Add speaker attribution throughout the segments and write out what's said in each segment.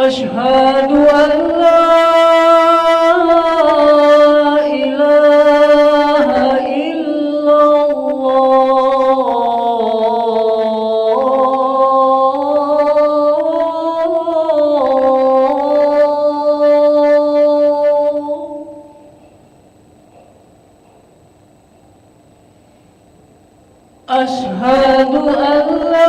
Speaker 1: أشهد أن لا إله إلا الله. أشهد أن لا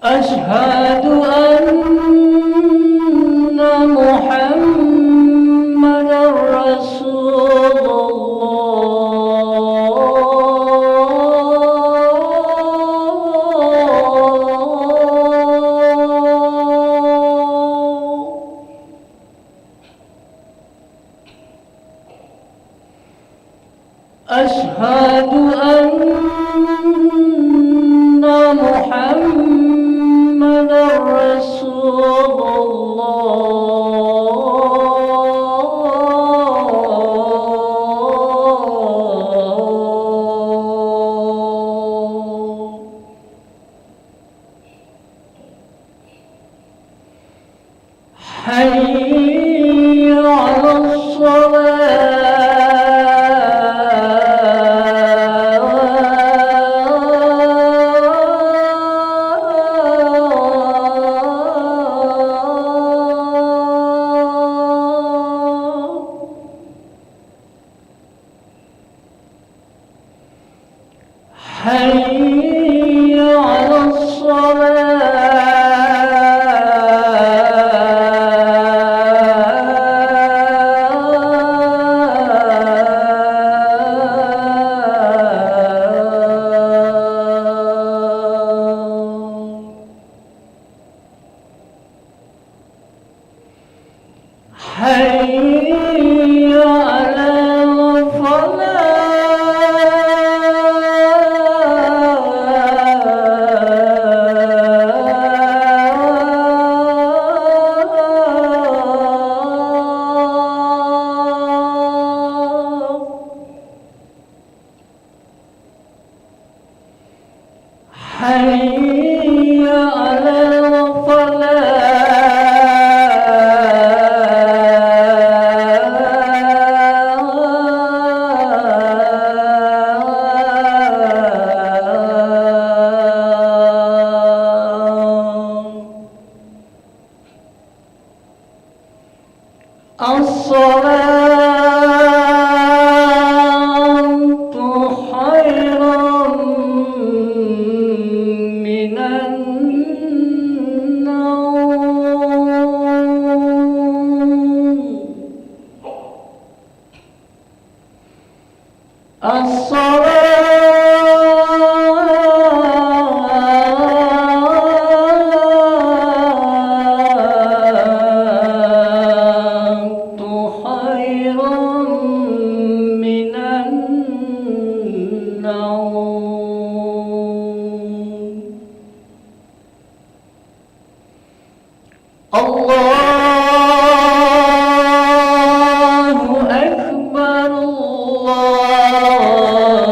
Speaker 1: أشهد أن محمدًا رسول الله. أشهد أن محمدًا رسول الله. حي على الصلاة. حي على الصلاة. حي على حي على الصلاة خير من النوم. الله أكبر الله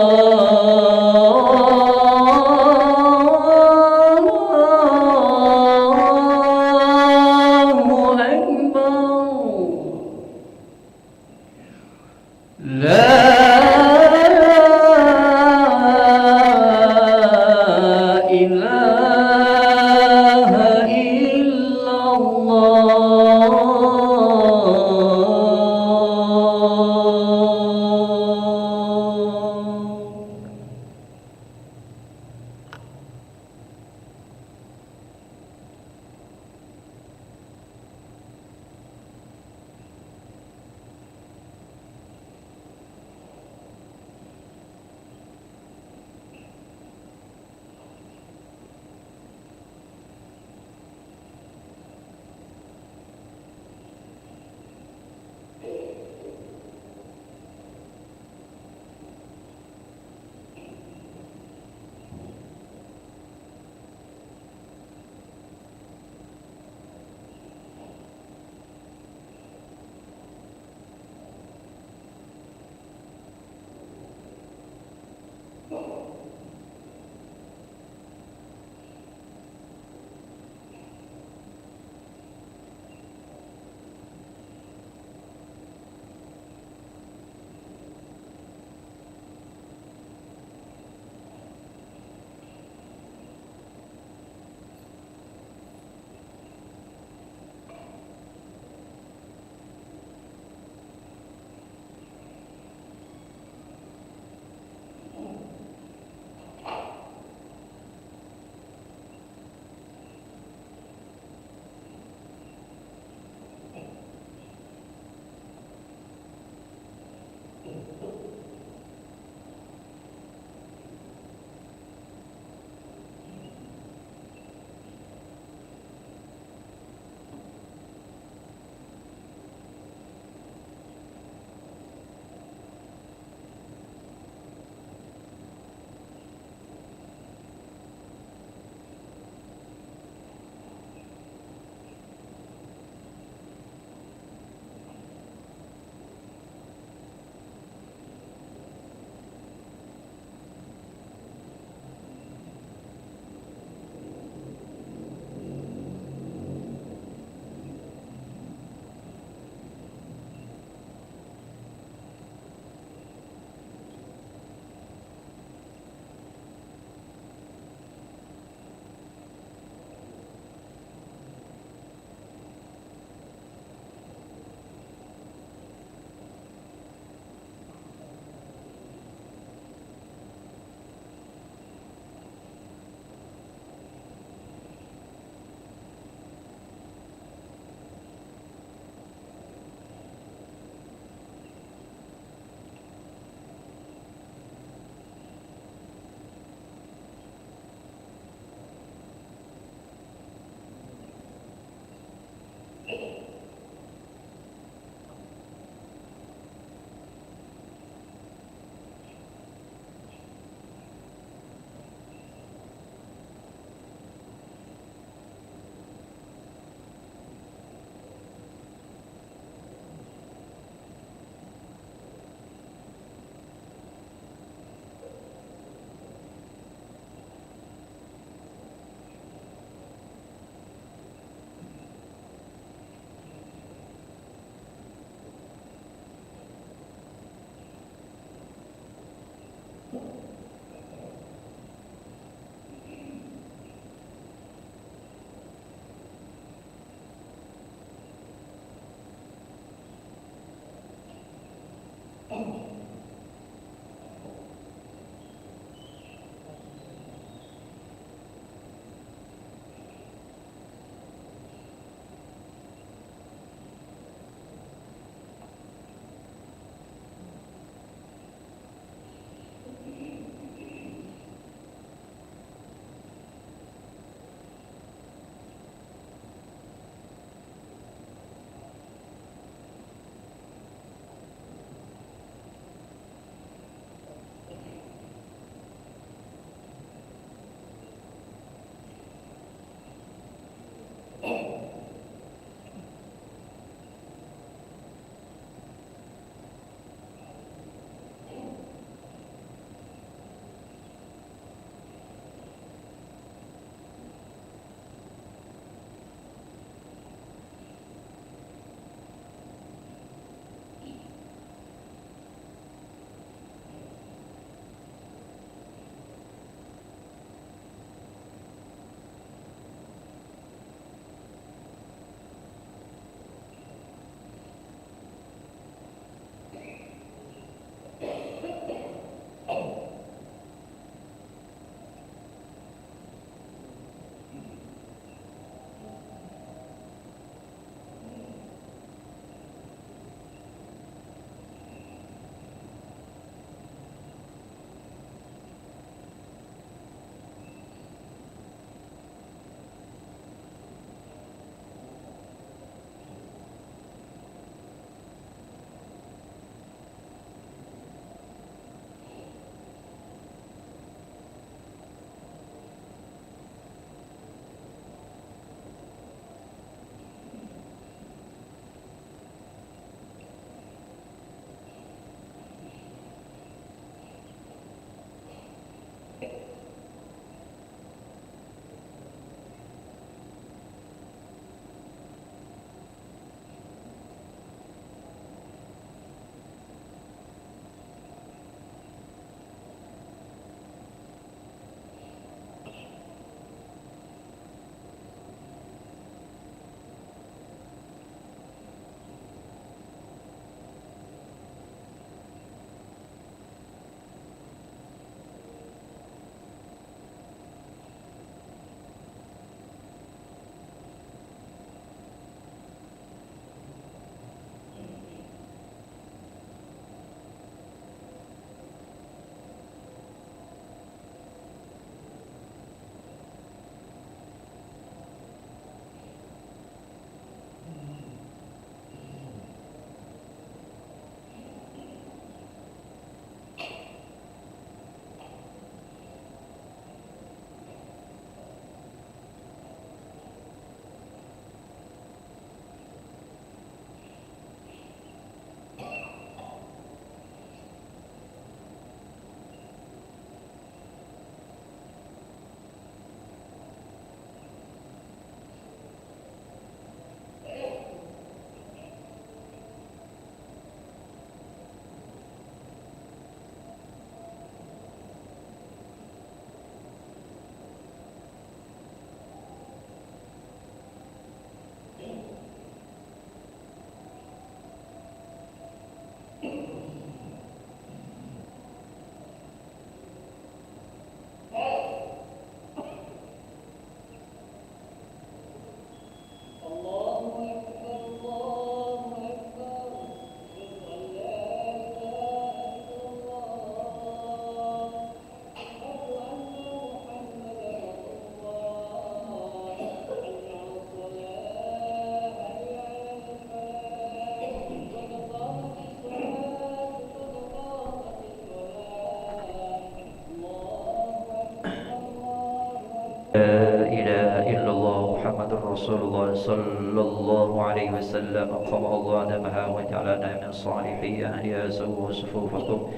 Speaker 2: لا إله إلا الله محمد رسول الله صلى الله عليه وسلم قام الله دمها وجعلنا من صالحي أهلها سووا صفوفكم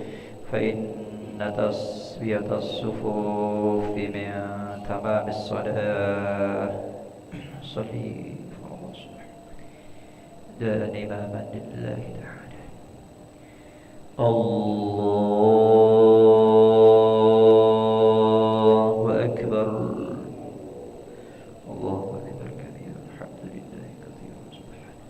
Speaker 2: فإن تسبية الصفوف من تمام الصلاة صلي فرض دان إماما لله تعالى الله أكبر الله أكبر كبيرا الحمد لله كثيرا سبحانه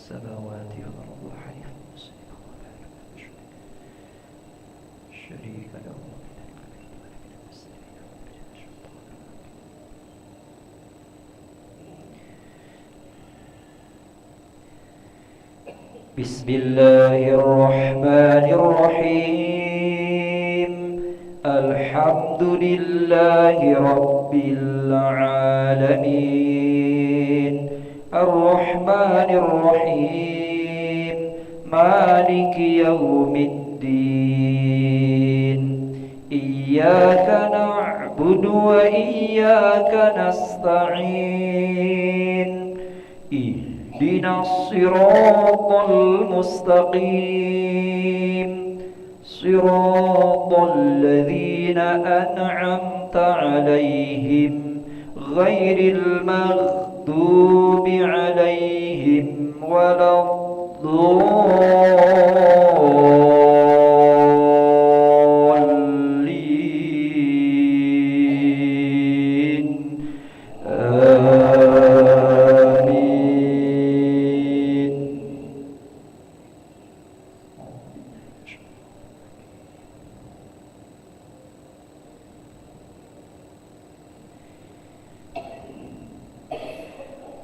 Speaker 2: السماوات والأرض حنيفا مسلما وما له من شريك له بسم الله الرحمن الرحيم الحمد لله رب العالمين الرحمن الرحيم مالك يوم الدين إياك نعبد وإياك نستعين اهدنا الصراط المستقيم صراط الذين أنعمت عليهم غير المغضوب عليهم ولا الضالين آمين.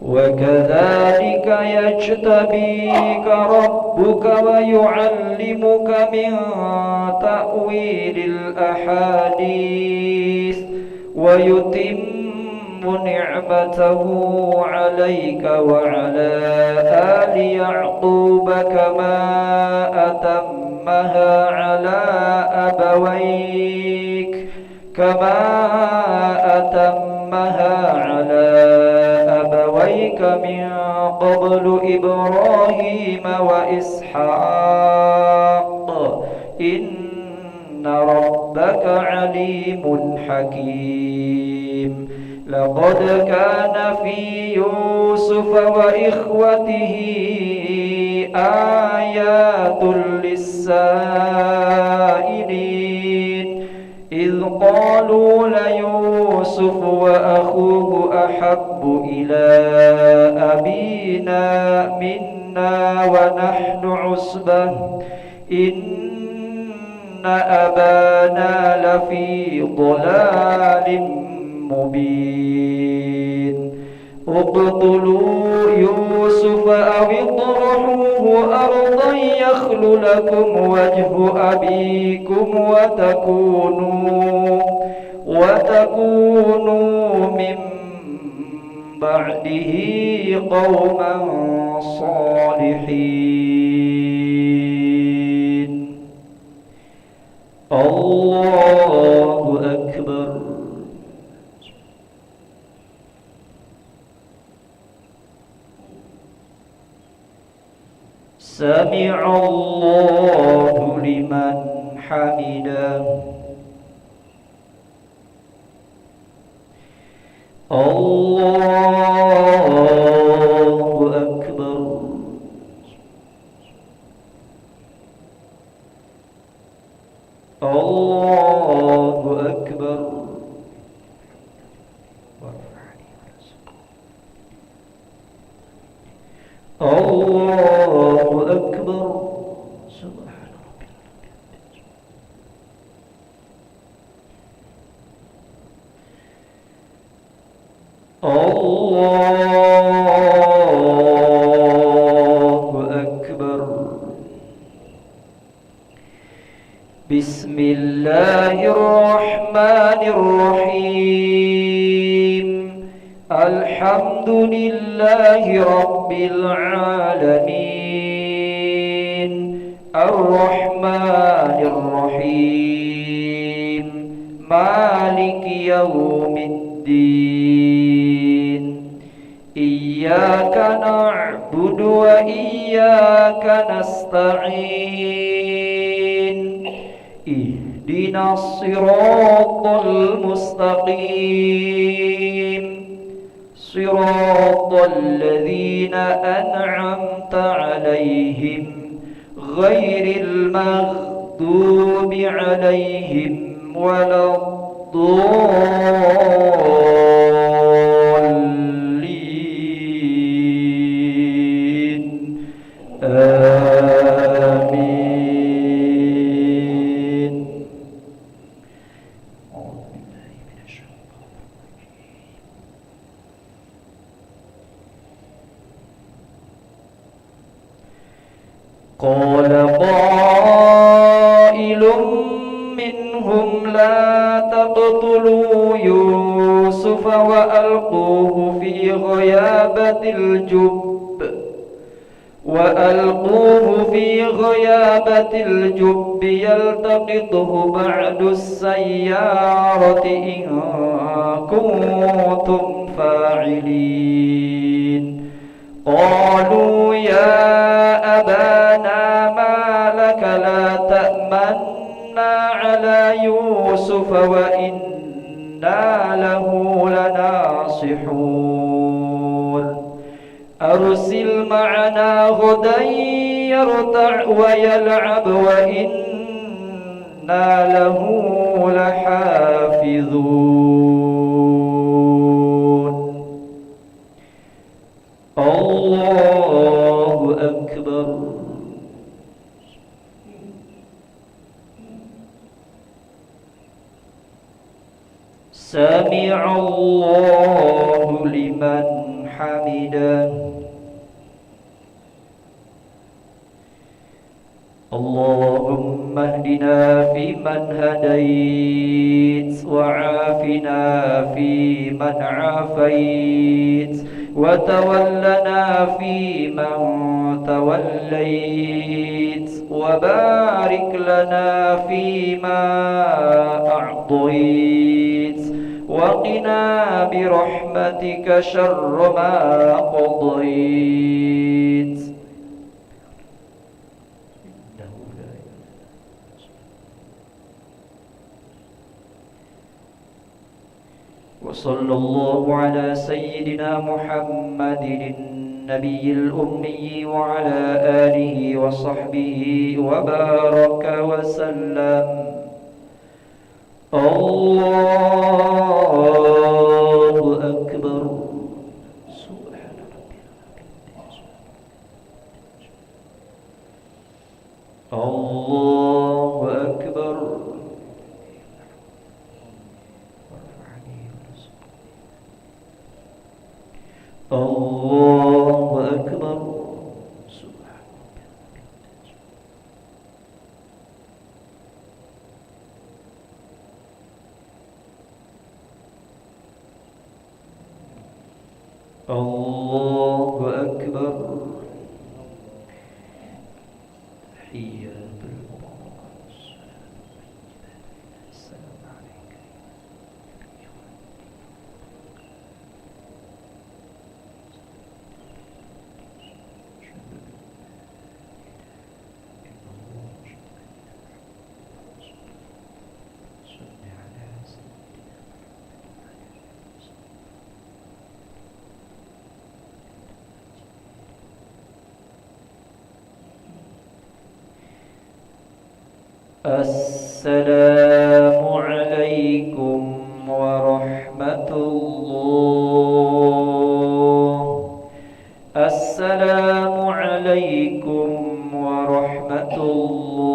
Speaker 2: وكذلك يجتبيك ربك ويعلمك من تأويل الأحاديث ويتم نعمته عليك وعلى آل يعقوب كما أتمها على أبويك من قبل إبراهيم وإسحاق إن ربك عليم حكيم لقد كان في يوسف وإخوته آيات للسائلين إذ قالوا ليوسف وأخوه أحب إلى أبينا منا ونحن عصبة إن أبانا لفي ضلال مبين اقتلوا يوسف أو اطرحوه أرضا يخل لكم وجه أبيكم وتكونوا من بعده قوما صالحين. الله أكبر. سمع الله لمن حمده. الله أكبر. الله أكبر. الله أكبر. سبحان ربي. الله أكبر. بسم الله الرحمن الرحيم الحمد لله رب العالمين الرحمن الرحيم مالك يوم الدين إياك نعبد وإياك نستعين اهدنا الصراط المستقيم صراط الذين أنعمت عليهم غير المغضوب عليهم ولا الضالين
Speaker 3: قال قائل منهم لا تقتلوا يوسف وألقوه في غيابة الجب يلتقطه بعد السيارة إن كنتم فاعلين قالوا يا أبانا ما لك لا تأمنا على يوسف وإنا له لناصحون أرسل معنا غدا يرتع ويلعب وإنا له لحافظون الله أكبر سمع الله لمن حمده اللهم اهدنا فيمن هديت وعافنا فيمن عافيت وتولنا فيمن توليت وبارك لنا فيما أعطيت وقنا برحمتك شر ما قضيت وصلى الله على سيدنا محمد النبي الأمي وعلى آله وصحبه وبارك وسلم الله أكبر سبحان ربي الله أكبر الله أكبر الله أكبر حيات المباركات السلام عليك السلام عليكم ورحمة الله السلام عليكم ورحمة الله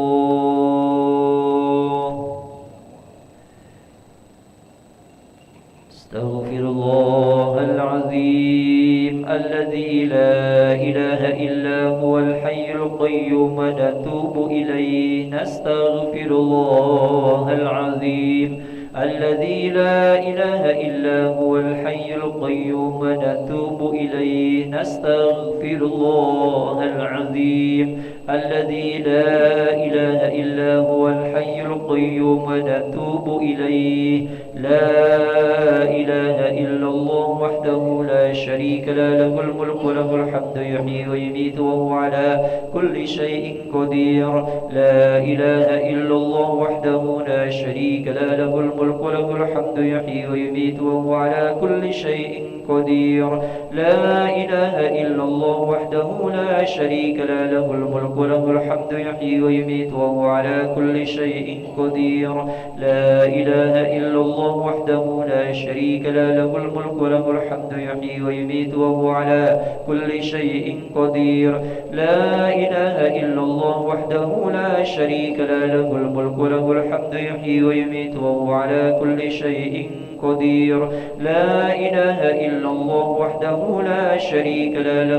Speaker 3: استغفر الله العظيم الذي لا إله إلا هو الحي القيوم نتوب إليه نستغفر الله العظيم الذي لا إله إلا هو الحي القيوم نتوب إليه نستغفر الله العظيم الذي لا إله إلا هو الحي القيوم نتوب إليه لا إله إلا الله وحده لا شريك له له الملك له الحمد يحيي ويميت وهو على كل شيء قدير لا إله إلا الله وحده لا شريك له له الملك له الحمد يحيي ويميت وهو على كل شيء قدير لا إله إلا الله وحده لا شريك له له الملك له الحمد يحيي ويميت وهو على كل شيء قدير لا إله إلا الله وحده لا شريك له له الملك له الحمد يحيي ويميت وهو على كل شيء قدير لا إله إلا الله وحده لا شريك له له الملك له الحمد يحيي ويميت وهو على كل شيء قدير لا إله إلا الله وحده لا شريك له له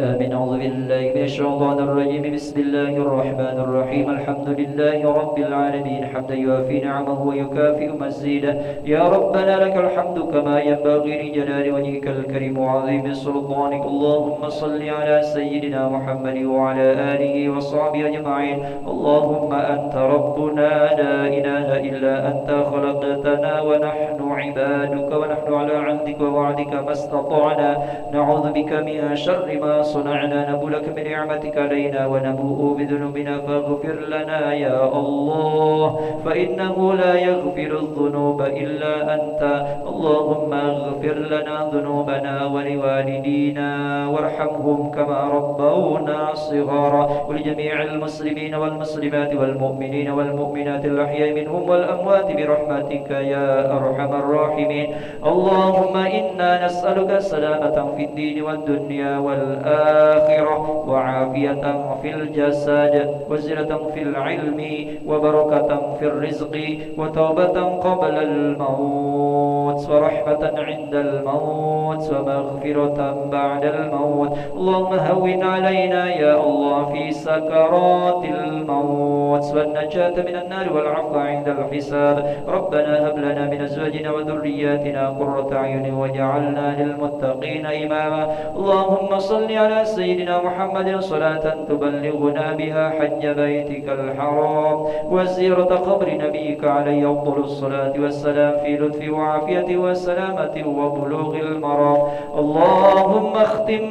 Speaker 3: آمين. أعوذ بالله من الشيطان الرجيم. بسم الله الرحمن الرحيم. الحمد لله رب العالمين حمدا يوافي نعمه ويكافئ مزيده. يا ربنا لك الحمد كما ينبغي لجلال وجهك الكريم وعظيم سلطانك. اللهم صل على سيدنا محمد وعلى آله وصحبه أجمعين. اللهم أنت ربنا لا إله إلا أنت خلقتنا ونحن عبادك ونحن على عهدك ووعدك ما استطعنا. نعوذ بك من شر ما صنعنا. نبو لك من نعمتك علينا ونبوء بذنوبنا فاغفر لنا يا الله فإنه لا يغفر الذنوب إلا أنت. اللهم اغفر لنا ذنوبنا ولوالدينا وارحمهم كما ربونا صغارا. ولجميع المسلمين والمسلمات والمؤمنين والمؤمنات الأحياء منهم والأموات برحمتك يا أرحم الراحمين. اللهم إنا نسألك السلامة في الدين والدنيا والآخرة وعافية في الجسد وزنة في العلم وبركة في الرزق وتوبة قبل الموت ورحمة عند الموت ومغفرة بعد الموت. اللهم هون علينا يا الله في سكرات الموت والنجاة من النار والعفو عند الحساب. ربنا هب لنا من أزواجنا وذرياتنا قرة أعين واجعلنا للمتقين إماما. اللهم صل على سيدنا محمد صلاة تبلغنا بها حج بيتك الحرام وزيارة قبر نبيك عليه أفضل الصلاة والسلام في لطف وعافية وسلامة وبلوغ المرام. اللهم اختم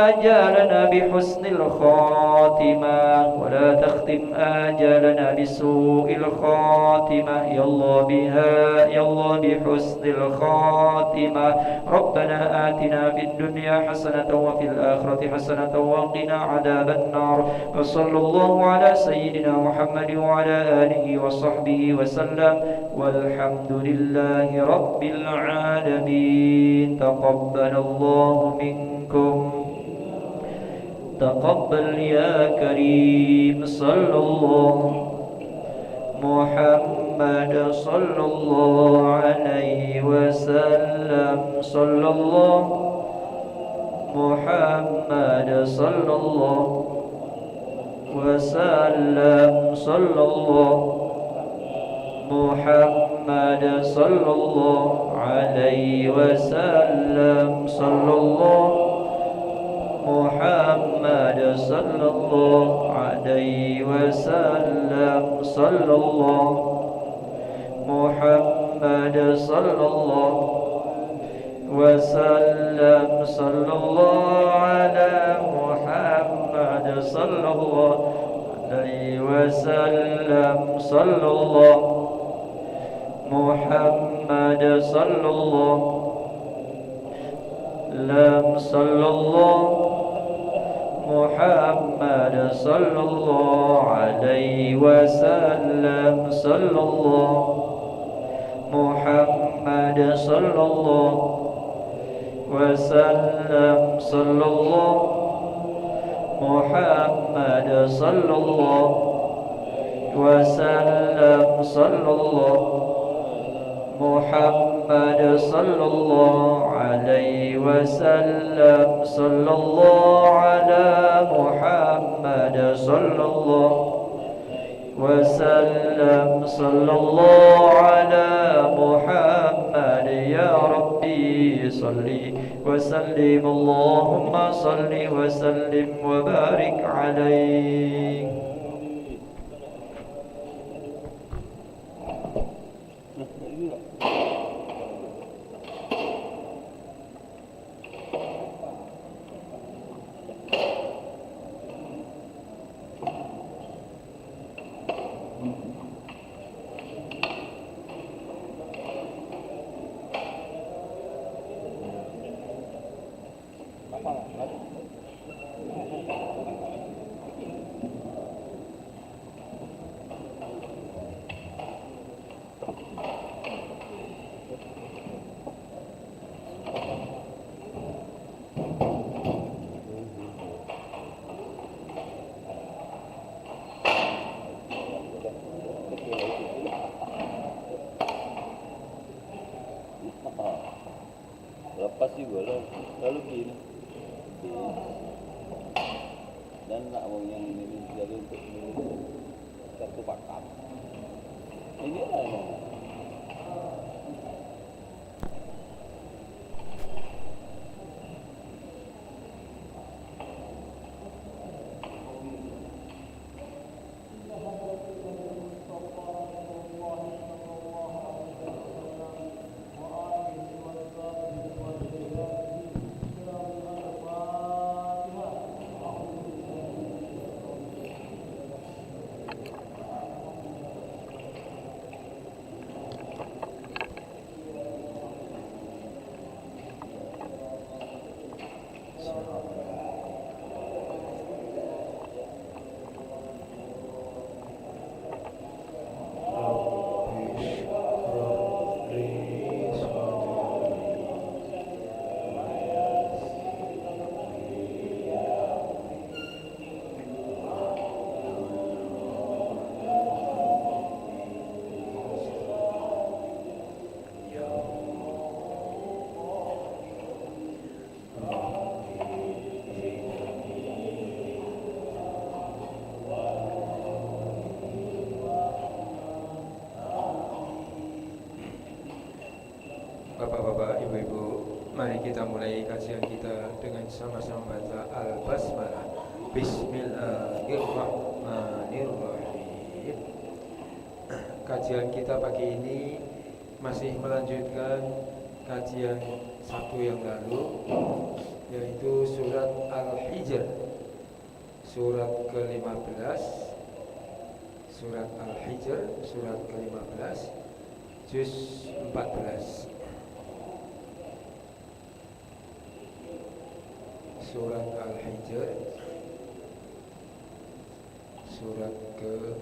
Speaker 3: آجالنا بحسن الخاتمة ولا تختم آجالنا بسوء الخاتمة يا الله بها يا الله بحسن الخاتمة. ربنا آتنا في الدنيا حسنة وفي الآخرة حسنة وقنا عذاب النار. وصلى الله على سيدنا محمد وعلى آله وصحبه وسلم والحمد لله رب العالمين. تقبل الله منكم. تقبل يا كريم. صلى الله محمد صلى الله عليه وسلم. صلى الله محمد صلى الله وسلم. صلى الله محمد صلى الله عليه وسلم. صلى الله محمد صلى الله عليه وسلم. صلى الله محمد صلى الله وسلم. صلى الله على محمد صلى الله عليه وسلم. صلى الله محمد صلى الله لم. صلى الله محمد صلى الله عليه وسلم. صلى الله محمد صلى الله وسلم. صلى الله محمد صلى الله وسلم. صلى الله محمد صلى الله عليه وسلم. صلى الله على محمد صلى الله وسلم. صلى الله على محمد. يا ربي صل وسلم. اللهم صل وسلم وبارك عليه.
Speaker 2: Lepas juga lalu gini. pakat. Ini lah.
Speaker 4: Bapak-bapak, ibu-ibu, mari kita mulai kajian kita dengan sama-sama baca Al-Basmalah. Bismillahirrahmanirrahim. Kajian kita pagi ini masih melanjutkan kajian Sabtu yang lalu, yaitu surat Al-Hijr, surat ke-15. Surat Al-Hijr, surat ke-15, juz 14. Surat Al-Hijr, surat ke-15.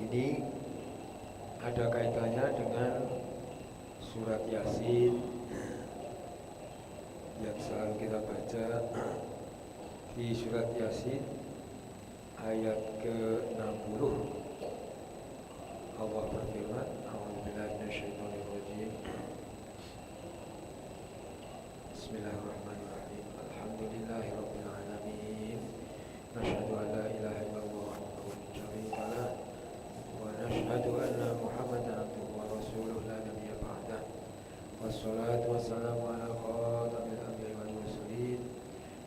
Speaker 4: Ini ada kaitannya dengan surat Yasin yang selalu kita baca. Di surat Yasin ayat ke-60 Allah berfirman, A'udzubillahi minasyaitonirrajim. Bismillahirrahmanirrahim. Alhamdulillahirabbil alamin. Nasyhadu an la ilaha illallah wahdahu la syarika lah wa nasyhadu anna Muhammadan abduhu wa rasuluhu la nabiyya ba'dah. Wassalatu wassalamu ala khatamil anbiya'i wal mursalin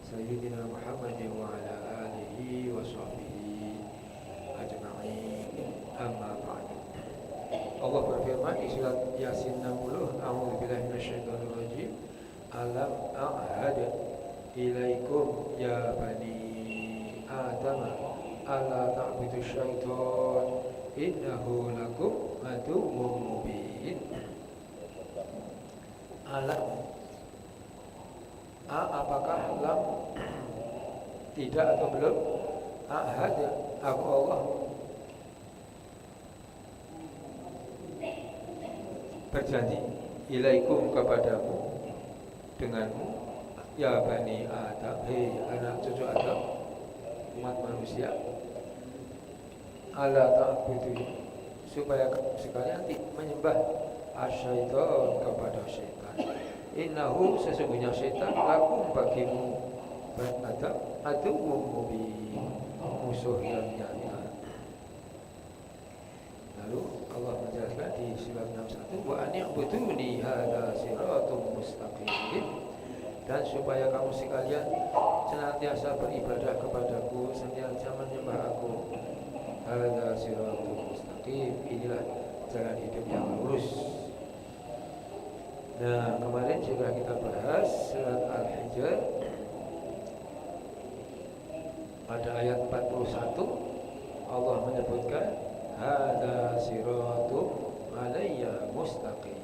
Speaker 4: Sayyidina Muhammadin wa ala alihi wa sahbihi ajma'in, amma ba'du. Allah berfirman di surat Yasin 60, A'udzubillahi minasyaitonirrajim. Alam a'had ilaikum ya bani Adam alla ta'budu syaitan innahu lakum aduwwum mubin. Alam, apakah lam tidak atau belum? Ahad, aku Allah berjanji ilaikum kepadamu, denganmu, ya bani Adam, hei anak cucu Adam, umat manusia, ala ta'budu, supaya sekalian menyembah asyaiton, kepada syaitan. Innahu, sesungguhnya syaitan, lakum bagimu ban Adam aduwwum mubin, musuh yang nyata. Lalu Allah menjelaskan di surat 61, wa ani'buduni hadza siratum mustaqim, dan supaya kamu sekalian senantiasa beribadah kepadaku, senantiasa menyembah aku. Hadza siratum mustaqim, inilah jalan hidup yang lurus. Nah, kemarin juga kita bahas surat Al-Hijr pada ayat 41, Allah menyebutkan hadza siratum alayya mustaqim.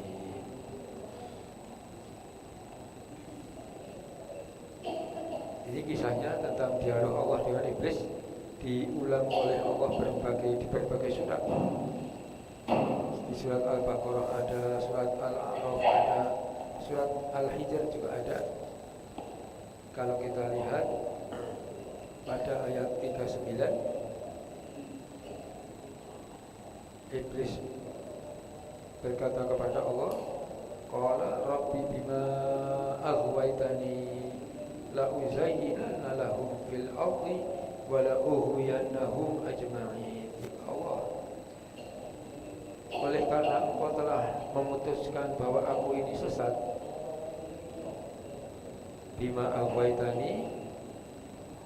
Speaker 4: Ini kisahnya tentang dialog Allah dengan iblis, diulang oleh Allah di berbagai surat. Di surat Al-Baqarah ada, surat Al-A'raf ada, surat Al-Hijr juga ada. Kalau kita lihat pada ayat 39, iblis berkata kepada Allah, qala rabbi bima aghwaytani la uzayyinanna lahum fil ardi wa la ughwiyannahum ajma'in. Allah, oleh karena engkau telah memutuskan bahwa aku ini sesat, bima aghwaytani,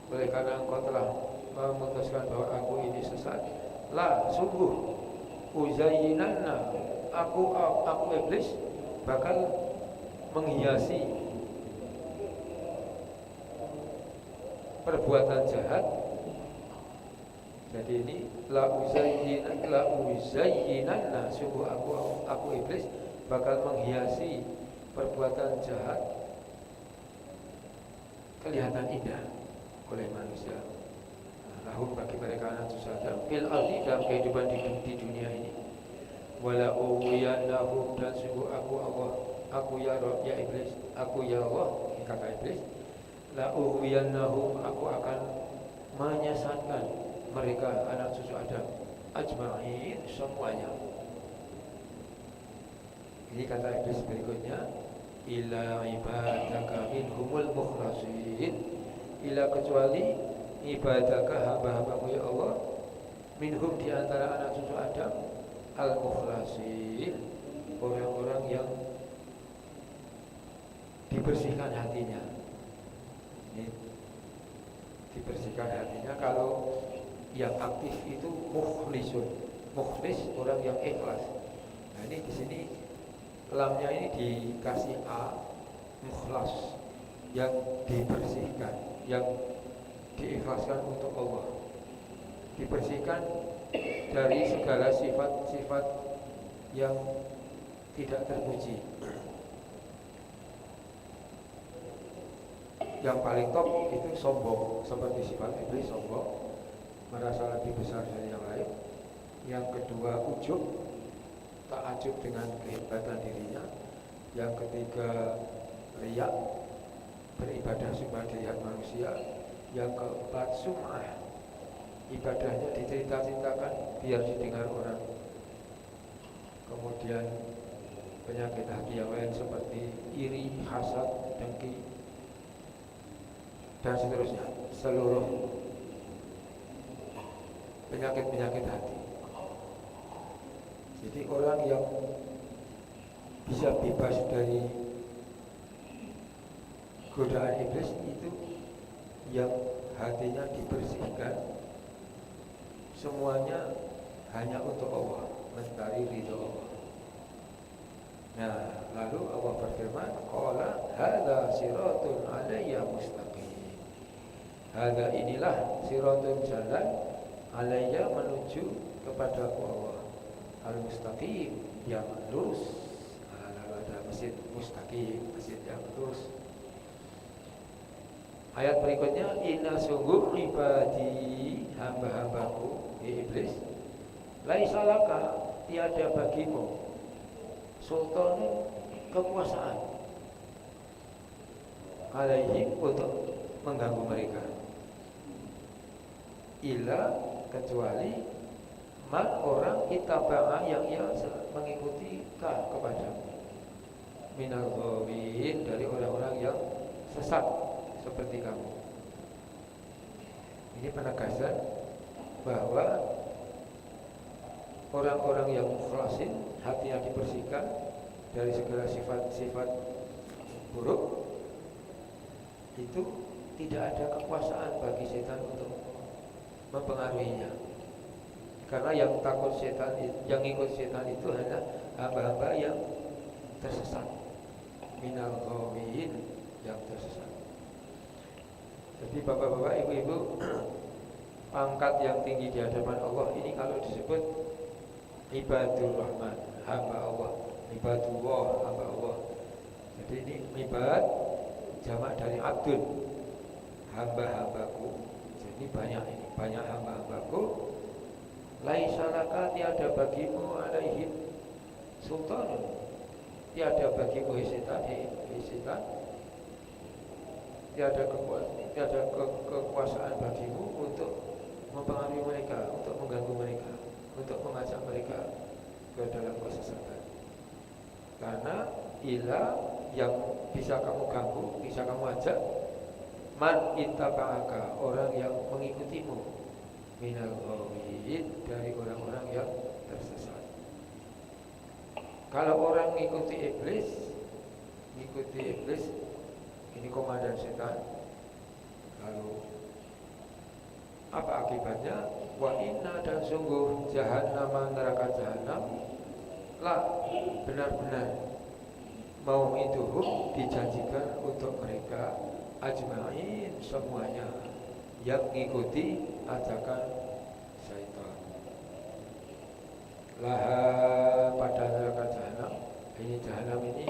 Speaker 4: oleh karena engkau telah memutuskan bahwa aku ini sesat, la sungguh uzayyinanna, aku iblis bakal menghiasi perbuatan jahat. Jadi ini la uzayyinanna, sungguh aku iblis bakal menghiasi perbuatan jahat kelihatan indah oleh manusia. Lahum, bagi mereka anak saja, fil ardi, dalam kehidupan di dunia ini. Wala uwiyannahum, dan sungguh aku ya Rabb, ya iblis, aku ya Allah, kata iblis, la uwiyannahum, aku akan menyesatkan mereka anak cucu Adam, ajma'in, semuanya. Ini kata iblis berikutnya, illa ibadaka minhumul mukhlasin, illa kecuali ibadaka, hamba-hambamu ya Allah, minhum, di antara anak cucu Adam, al-mukhlasin, orang-orang yang dibersihkan hatinya. Ini dibersihkan hatinya. Kalau yang aktif itu mukhlisun, mukhlis, orang yang ikhlas. Nah ini di sini lamnya ini dikasih a, mukhlas, yang dibersihkan, yang diikhlaskan untuk Allah, dibersihkan dari segala sifat-sifat yang tidak terpuji. Yang paling top itu sombong, seperti sifat iblis, sombong, merasa lebih besar dari yang lain. Yang kedua ujub, takjub dengan kehebatan dirinya. Yang ketiga riya, beribadah supaya dilihat manusia. Yang keempat sum'ah, ibadahnya dicerita-ceritakan biar didengar orang. Kemudian penyakit hati yang lain seperti iri, hasad, dengki, dan seterusnya, seluruh penyakit-penyakit hati. Jadi orang yang bisa bebas dari godaan iblis itu yang hatinya dibersihkan, semuanya hanya untuk Allah, mencari ridho Allah. Nah, lalu Allah berfirman, qala hadza siratun alayya mustaqim. Hadza, inilah siratun, jalan, alayya, menuju kepadaku Allah, al-mustaqim, yang lurus. Lalu ada masjid mustaqim, masjid yang lurus. Ayat berikutnya, inna sungguh ibadi, hamba-hambaku, iblis, laisa laka, tiada bagimu, sultan, kekuasaan, alaihim, untuk mengganggu mereka, illa, kecuali man, orang, itaba'a, yang ia mengikuti ka, kepadamu, minal ghawin, dari orang-orang yang sesat seperti kamu. Ini penegasan bahwa orang-orang yang mukhlasin, hatinya dibersihkan dari segala sifat-sifat buruk, itu tidak ada kekuasaan bagi setan untuk mempengaruhinya. Karena yang takut setan, yang ikut setan itu hanya hamba-hamba yang tersesat, minal ghawin, yang tersesat. Jadi bapak-bapak, ibu-ibu, pangkat yang tinggi di hadapan Allah ini kalau disebut ibadur rahman, hamba Allah, ibadullah, hamba Allah. Jadi ini ibad jamak dari abdun, hamba-hambaku. Jadi banyak ini, banyak hamba-hambaku. Laisa laka, tiada bagimu, alaihim sultan, tiada bagimu setan, tiada kekuasaan bagimu untuk mempengaruhi mereka, untuk mengganggu mereka, untuk mengajak mereka ke dalam kesesatan. Karena ilah yang bisa kamu ganggu, bisa kamu ajak, man ittaba'aka, orang yang mengikutimu, minal ghawin, dari orang-orang yang tersesat. Kalau orang ngikuti iblis, ini komandan setan, lalu apa akibatnya? Wa inna, dan sungguh jahannam, neraka jahanam, lah benar-benar mau itu dijanjikan untuk mereka ajma'in, semuanya yang mengikuti ajakan syaitan. Laha, pada neraka jahanam, ini jahanam ini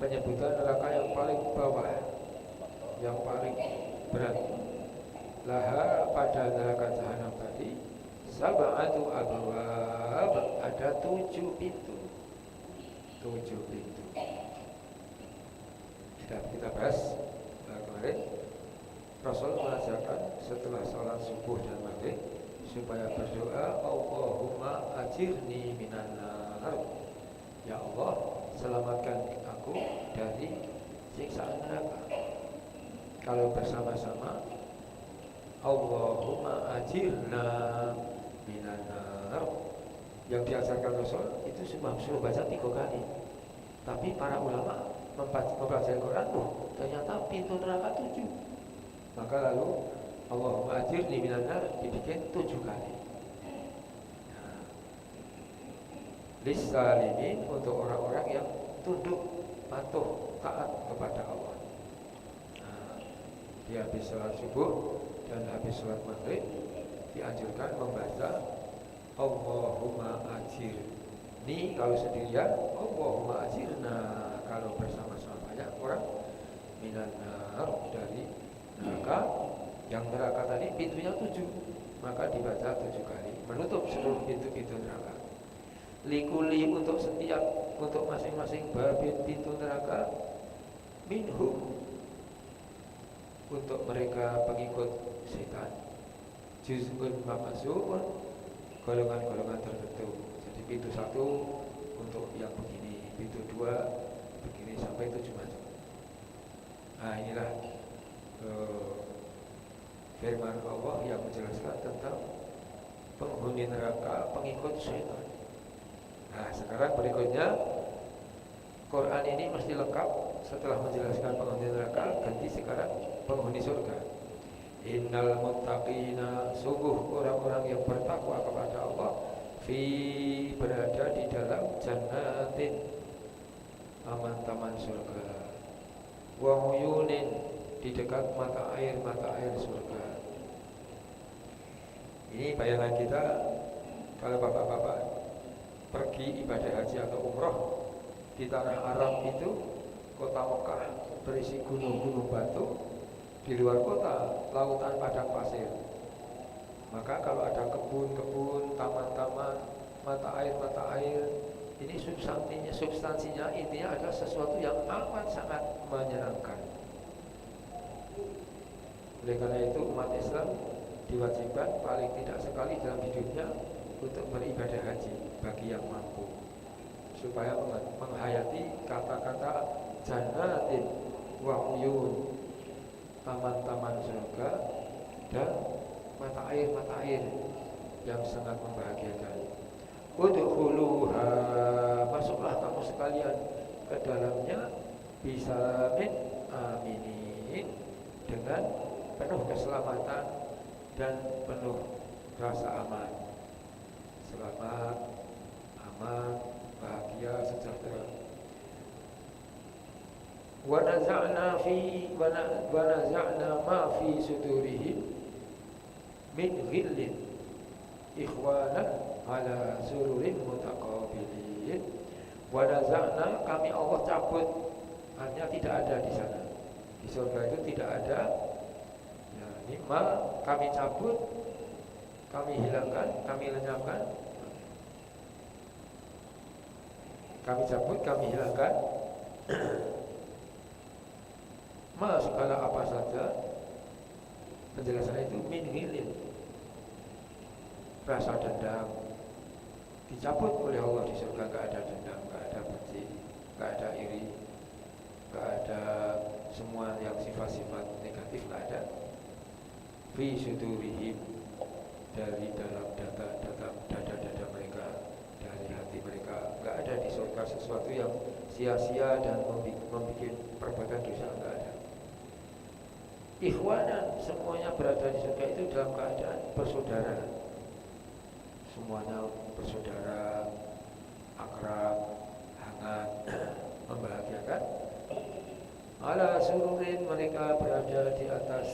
Speaker 4: penyebutan neraka yang paling bawah, yang paling berat. Laha, pada neraka jahanam tadi, sab'atu abwab, ada 7 pintu. 7 pintu. Kita bahas kemarin, Rasul mengajarkan setelah sholat subuh dan maghrib supaya berdoa, Allahumma ajirni minan nar, ya Allah selamatkan aku dari siksaan neraka. Kalau bersama-sama, Allahumma ajirna minan nar, yang diajarkan Rasul itu cuma suruh baca 3 kali. Tapi para ulama mempelajari Quran, ternyata pintu neraka 7. Maka lalu Allahumma ajirni minan nar dibikin 7 kali. Nah, Lissalimin, untuk orang-orang yang tunduk, patuh, taat kepada Allah. Nah, di habis sholat subuh dan habis sholat maghrib dianjurkan membaca Allahumma ajirni kalau sendirian, Allahumma ajirna kalau bersama-sama banyak orang, minan nar, dari neraka. Yang neraka tadi pintunya 7, maka dibaca 7 kali, menutup seluruh pintu-pintu neraka. Likuli, untuk setiap, untuk masing-masing babin pintu neraka, minhum, untuk mereka pengikut setan, juz'un maqsumun, golongan-golongan tertentu. Jadi pintu 1 untuk yang begini, pintu 2 begini, sampai 7 macam. Nah, inilah firman Allah yang menjelaskan tentang penghuni neraka, pengikut setan. Nah, sekarang berikutnya, Quran ini mesti lengkap. Setelah menjelaskan penghuni neraka, ganti sekarang penghuni surga. Innal muttaqina, sungguh orang-orang yang bertakwa kepada Allah, fi, berada di dalam jannatin, taman-taman surga, wa uyunin, di dekat mata air surga. Ini bayangan kita kalau bapak-bapak pergi ibadah haji atau umroh di tanah Arab itu, kota Mekah berisi gunung-gunung batu, di luar kota lautan padang pasir. Maka kalau ada kebun-kebun, taman-taman, mata air, ini substansinya intinya adalah sesuatu yang amat sangat menyenangkan. Oleh karena itu umat Islam diwajibkan paling tidak sekali dalam hidupnya untuk beribadah haji bagi yang mampu, supaya menghayati kata-kata jannatin wa uyun, taman-taman surga dan mata air yang sangat membahagiakan. Udkhuluha, masuklah kamu sekalian ke dalamnya, bisa min aminin, dengan penuh keselamatan dan penuh rasa aman. Selamat, aman, bahagia, sejahtera. Wa naza'na ma fi sudurihim min ghillin ikhwanan ala sururin mutaqabilin. Wa naza'na, kami Allah cabut, artinya tidak ada di sana. Di surga itu tidak ada. Ya, ini ma kami cabut, kami hilangkan, kami lenyapkan. Kami cabut, kami hilangkan ma, segala apa saja. Penjelasan itu min ghillin, rasa dendam dicabut oleh Allah. Di surga gak ada dendam, gak ada benci. nggak ada iri, nggak ada semua yang sifat-sifat negatif, nggak ada. Fi sudurihim, dari dalam dada mereka, dari hati mereka, nggak ada di surga sesuatu yang sia-sia dan membuat perbuatan dosa, nggak ada. Ikhwanan, semuanya berada di surga itu dalam keadaan bersaudara, semuanya bersaudara, akrab, hangat, membahagiakan. Ala sururin, mereka berada di atas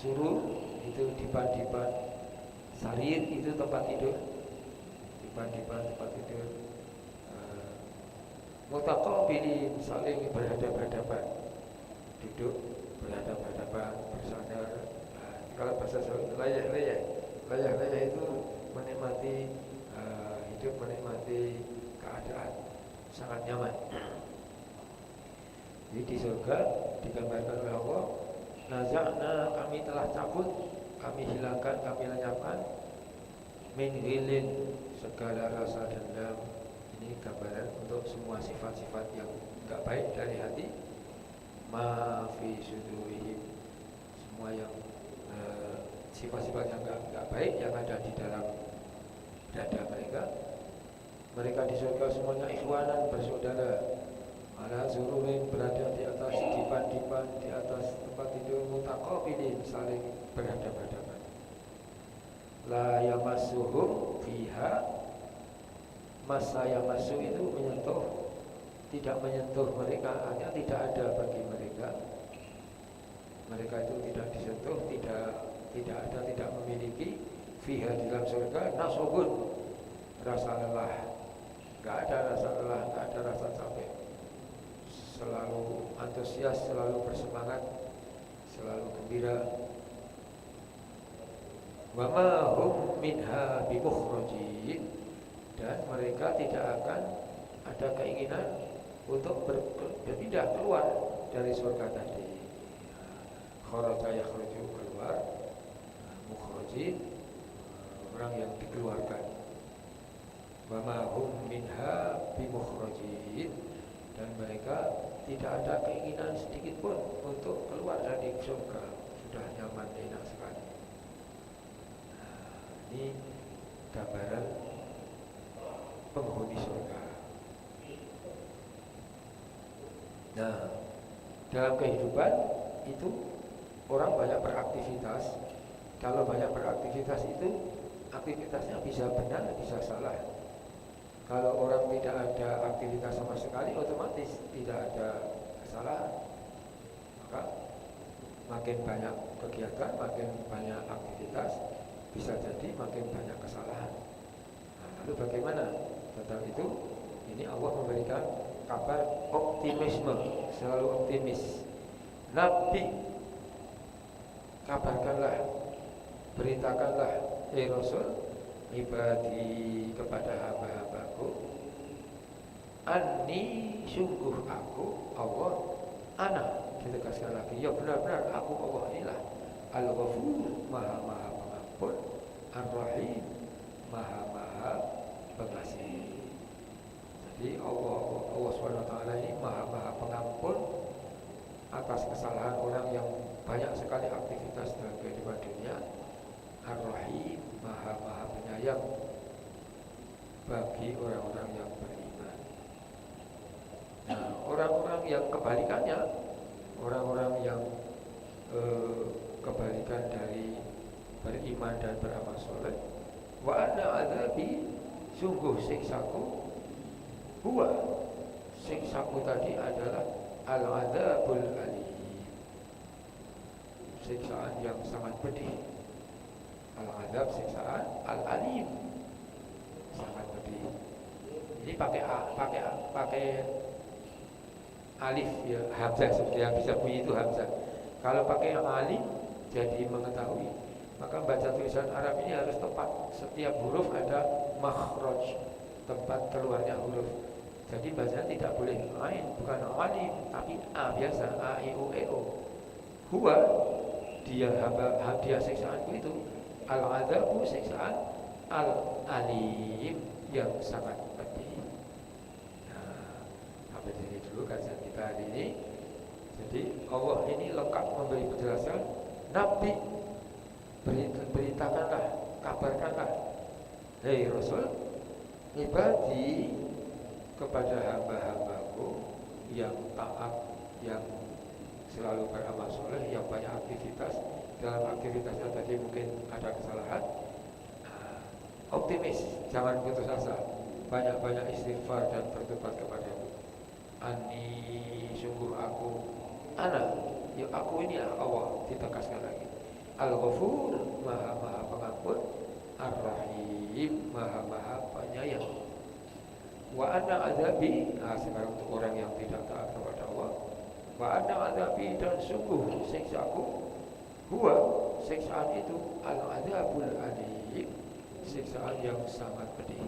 Speaker 4: surur, itu dipan-dipan. Sarir itu tempat tidur, dipan-dipan tempat tidur. Mutaqabilin, saling berhadapan-hadapan, duduk berhadapan-hadapan, bersandar. Kalau bahasa Jawa layah-layah itu menikmati hidup, menikmati keadaan, sangat nyaman. Jadi di surga digambarkan oleh Allah, naza'na, kami telah cabut, kami hilangkan, kami lenyapkan, min ghilin, segala rasa dendam. Ini gambaran untuk semua sifat-sifat yang enggak baik dari hati. Ma fi sudurihim, semua yang sifat-sifat yang enggak baik yang ada di dalam dada mereka. Mereka di surga semuanya ikhwanan, bersaudara. Ala zururin, berada di atas dipan-dipan, di atas tempat tidur, mutaqabilin, saling berhadapan-hadapan. La yamassuhum fiha, masa yamassu itu menyentuh, tidak menyentuh mereka, artinya tidak ada bagi mereka. Mereka itu tidak disentuh, tidak ada, tidak memiliki fiha di dalam surga nasabun, rasa lelah. Enggak ada rasa lelah, enggak ada rasa capek. Selalu antusias, selalu bersemangat, selalu gembira. Wa ma hum minha bimukhrajin, dan mereka tidak akan ada keinginan untuk berpindah keluar dari surga tadi. Kharaja yakhruju, keluar, mukhrajin, orang yang dikeluarkan. Wa ma hum minha bimukhrajin, dan mereka tidak ada keinginan sedikit pun untuk keluar dari surga. Sudah nyaman, enak sekali. Ini gambaran penghuni surga. Nah, dalam kehidupan itu orang banyak beraktivitas. Kalau banyak beraktivitas itu aktivitasnya bisa benar, bisa salah. Kalau orang tidak ada aktivitas sama sekali, otomatis tidak ada kesalahan. Maka makin banyak kegiatan, makin banyak aktivitas, bisa jadi makin banyak kesalahan. Nah, lalu bagaimana tentang itu? Ini Allah memberikan kabar optimisme, selalu optimis. Nabi, kabarkanlah, beritakanlah, Rasul, ibadi, kepada hamba-hambaku, anni, sungguh aku Allah, ana, ditegaskan lagi, ya benar-benar aku Allah inilah Al-Ghafur, maha-maha pengampun, Ar-Rahim, maha-maha pengasih. Jadi Allah SWT ini maha-maha pengampun atas kesalahan orang yang banyak sekali aktivitas dalam kehidupan dunia. Ar-Rahim, maha-maha penyayang bagi orang-orang yang beriman. Nah, orang-orang yang kebalikannya, orang-orang yang kebalikan dari beriman dan beramal soleh, wa anna adzabi, sungguh siksaku, huwa, siksaku tadi adalah al-adzabul alim, siksaan yang sangat pedih. Al-adzab, siksaan, al-alim, sangat pedih. Ini pakai alif ya, hamzah, seperti yang bisa bunyi itu hamzah. Kalau pakai alim jadi mengetahui, maka baca tulisan Arab ini harus tepat. Setiap huruf ada makhraj, tempat keluarnya huruf. Jadi bacaan tidak boleh ain, bukan alim, tapi a biasa, a i u e o. Huwa, dia siksaanku itu, al-adzabu, siksaan, al-alim, yang sangat pedih. Nah, sampai sini. Allah ini lengkap memberi penjelasan. Nabi, beritakanlah, kabarkanlah, hei Rasul, ibadi, kepada hamba-hambaku yang taat, yang selalu beramal soleh, yang banyak aktivitas. Dalam aktivitasnya tadi mungkin ada kesalahan, optimis, jangan putus asa, banyak-banyak istighfar dan bertobat kepadamu. Ani, sungguh aku, ana, ya aku ini Allah, ditegaskan lagi. Al-Ghafur, maha pengampun, Ar-Rahim, maha penyayang. Wa anna azabi, sekarang untuk orang yang tidak taat kepada Allah. Wa anna azabi, dan sungguh siksaku, huwa, siksaan itu, al-azabul alim, siksaan yang sangat pedih.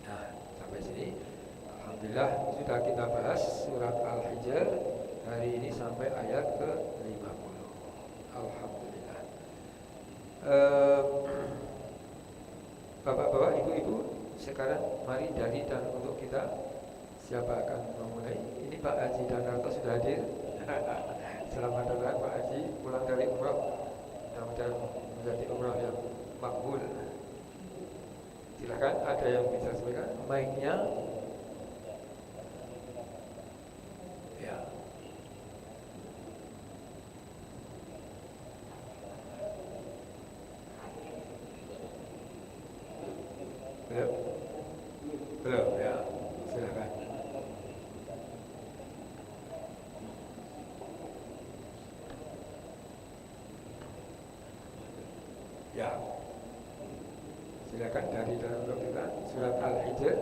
Speaker 4: Nah, sampai sini alhamdulillah sudah kita bahas surat Al-Hijr hari ini sampai ayat ke-50. Alhamdulillah. Bapak-bapak, ibu-ibu, sekarang mari dari dan untuk kita, siapa akan memulai? Ini Pak Haji Danarto sudah hadir. Selamat datang Pak Haji, pulang dari umrah, mudah-mudahan menjadi umrah yang makbul. Silakan, ada yang bisa sampaikan? Mic-nya. Ya. Belum, ya. Silakan. Ya. Silakan dari dalam kita surat Al-Hijr.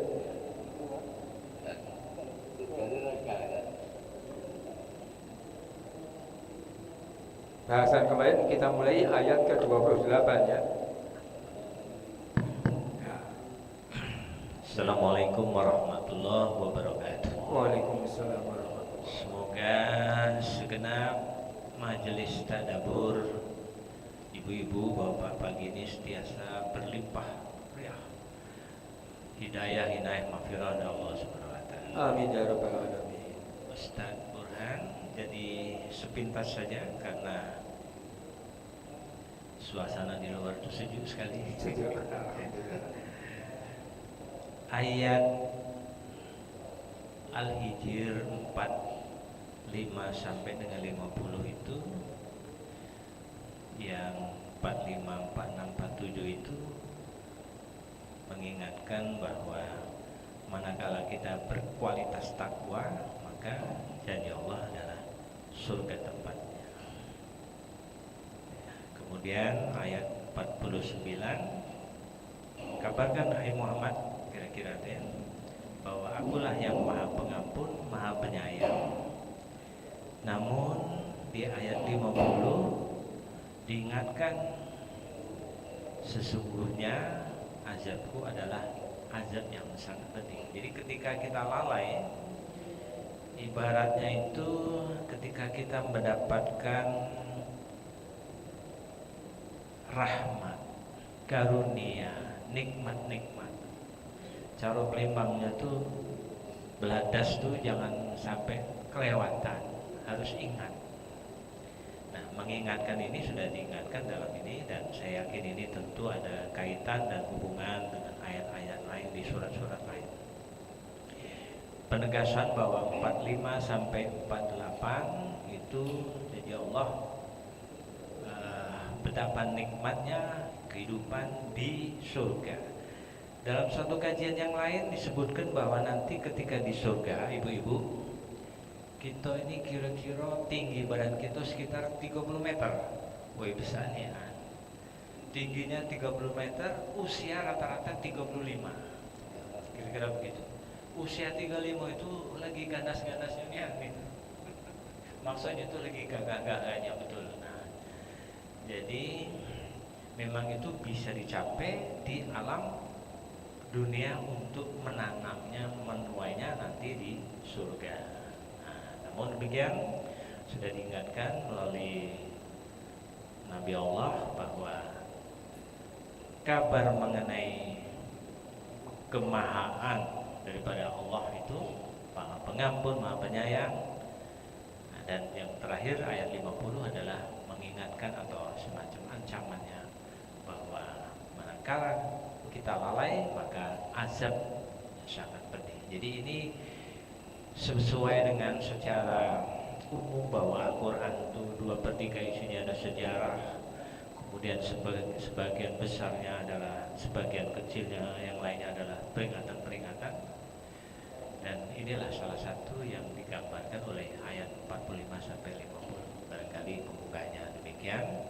Speaker 4: Bahasan kemarin kita mulai ayat ke-28 ya.
Speaker 2: Assalamualaikum warahmatullahi wabarakatuh.
Speaker 4: Waalaikumsalam warahmatullahi wabarakatuh.
Speaker 2: Semoga segenap majelis tadabbur, ibu-ibu, bapak pagi ini sentiasa berlimpah hidayah maghfirah dari Allah Subhanahu wa taala.
Speaker 4: Amin ya rabbal alamin.
Speaker 2: Ustaz Burhan, jadi sepintas saja karena suasana di luar itu sejuk sekali.
Speaker 4: Alhamdulillah.
Speaker 2: Ayat Al-Hijr 45 sampai dengan 50 itu, yang 45, 46, 47 itu mengingatkan bahwa manakala kita berkualitas takwa, maka janji Allah adalah surga tempatnya. Kemudian ayat 49, kabarkan hai Muhammad, kira-kira bahwa akulah yang maha pengampun, maha penyayang. Namun di ayat 50 diingatkan sesungguhnya azabku adalah azab yang sangat pedih. Jadi ketika kita lalai, ibaratnya itu ketika kita mendapatkan rahmat, karunia, nikmat-nikmat, cara pelimbangnya tuh beladas tuh jangan sampai kelewatan, harus ingat. Nah, mengingatkan ini sudah diingatkan dalam ini, dan saya yakin ini tentu ada kaitan dan hubungan dengan ayat-ayat lain di surat-surat lain. Penegasan bahwa 45 sampai 48 itu jadi Allah betapa nikmatnya kehidupan di surga. Dalam satu kajian yang lain disebutkan bahwa nanti ketika di surga, ibu-ibu, kita ini kira-kira tinggi badan kita sekitar 30 meter. Woi, besarnya tingginya 30 meter, usia rata-rata 35, kira-kira begitu. Usia 35 itu lagi ganas-ganasnya nih, maksudnya itu lagi gagah-gagahnya, betul. Nah, jadi memang itu bisa dicapai di alam dunia untuk menanamnya, menuainya nanti di surga. Namun demikian sudah diingatkan melalui Nabi Allah bahwa kabar mengenai kemahaan daripada Allah itu maha pengampun, maha penyayang, Dan yang terakhir ayat 50 adalah mengingatkan atau semacam ancamannya bahwa manakala kita lalai maka azab sangat pedih. Jadi ini sesuai dengan secara umum bahwa Al-Quran itu 2/3 isinya ada sejarah, kemudian sebagian besarnya adalah, sebagian kecilnya yang lainnya adalah peringatan-peringatan. Dan inilah salah satu yang digambarkan oleh ayat 45 sampai 50. Barangkali pembukanya demikian.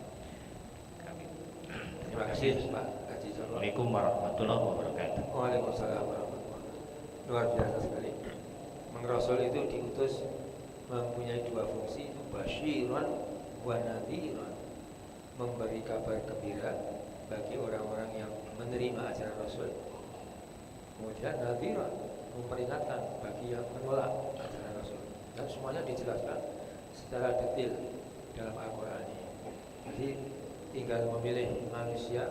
Speaker 2: Kami
Speaker 4: Terima kasih Pak Haji Jarwo.
Speaker 2: Assalamualaikum warahmatullahi wabarakatuh.
Speaker 4: Waalaikumsalam warahmatullahi wabarakatuh. Luar biasa sekali. Rasul itu diutus mempunyai dua fungsi, itu basyiran wa nadhiran, memberi kabar gembira bagi orang-orang yang menerima ajaran Rasul. Kemudian nadhiran, memperingatkan bagi yang menolak ajaran Rasul. Dan semuanya dijelaskan secara detail dalam Al-Quran ini. Jadi tinggal memilih manusia,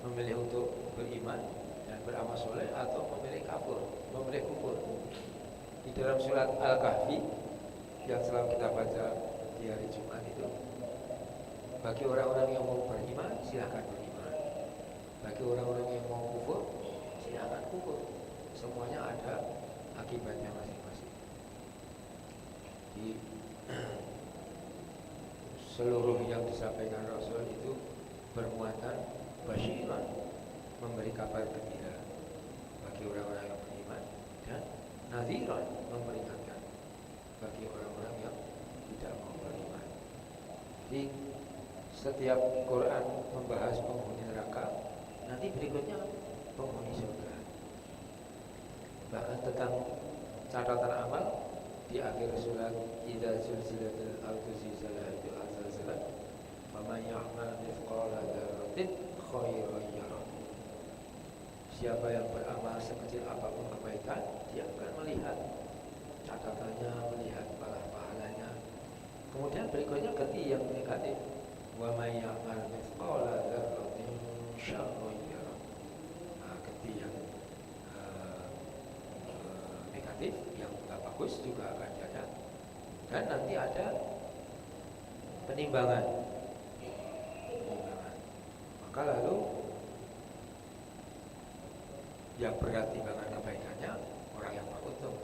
Speaker 4: memilih untuk beriman dan beramal soleh atau memilih kafir, memilih kufur. Di dalam surat Al-Kahfi yang selalu kita baca di hari Jumat itu, bagi orang-orang yang mau beriman silakan beriman, bagi orang-orang yang mau kufur silakan kufur. Semuanya ada akibatnya masing-masing. Di seluruh yang disampaikan Rasul itu bermuatan basyiran, memberi kabar gembira bagi orang-orang yang beriman, dan nadhiran, memperingatkan bagi orang-orang yang tidak mau beriman. Jadi setiap Quran membahas penghuni neraka, nanti berikutnya penghuni surga. Bahkan tentang catatan amal di akhir surat idza zulzilatil ardu zilzalaha zilzalah faman ya'mal mithqala dzarratin khairan yarah. Siapa yang beramal sekecil apapun kebaikan, dia akan melihat catatannya, melihat pahalanya. Kemudian berikutnya ganti yang negatif, wa may ya'mal mithqala dzarratin syarran yarah. Nah, ganti yang negatif, yang tidak bagus juga akan ada. Dan nanti ada penimbangan. Maka lalu yang berat timbangan kebaikannya orang yang beruntung,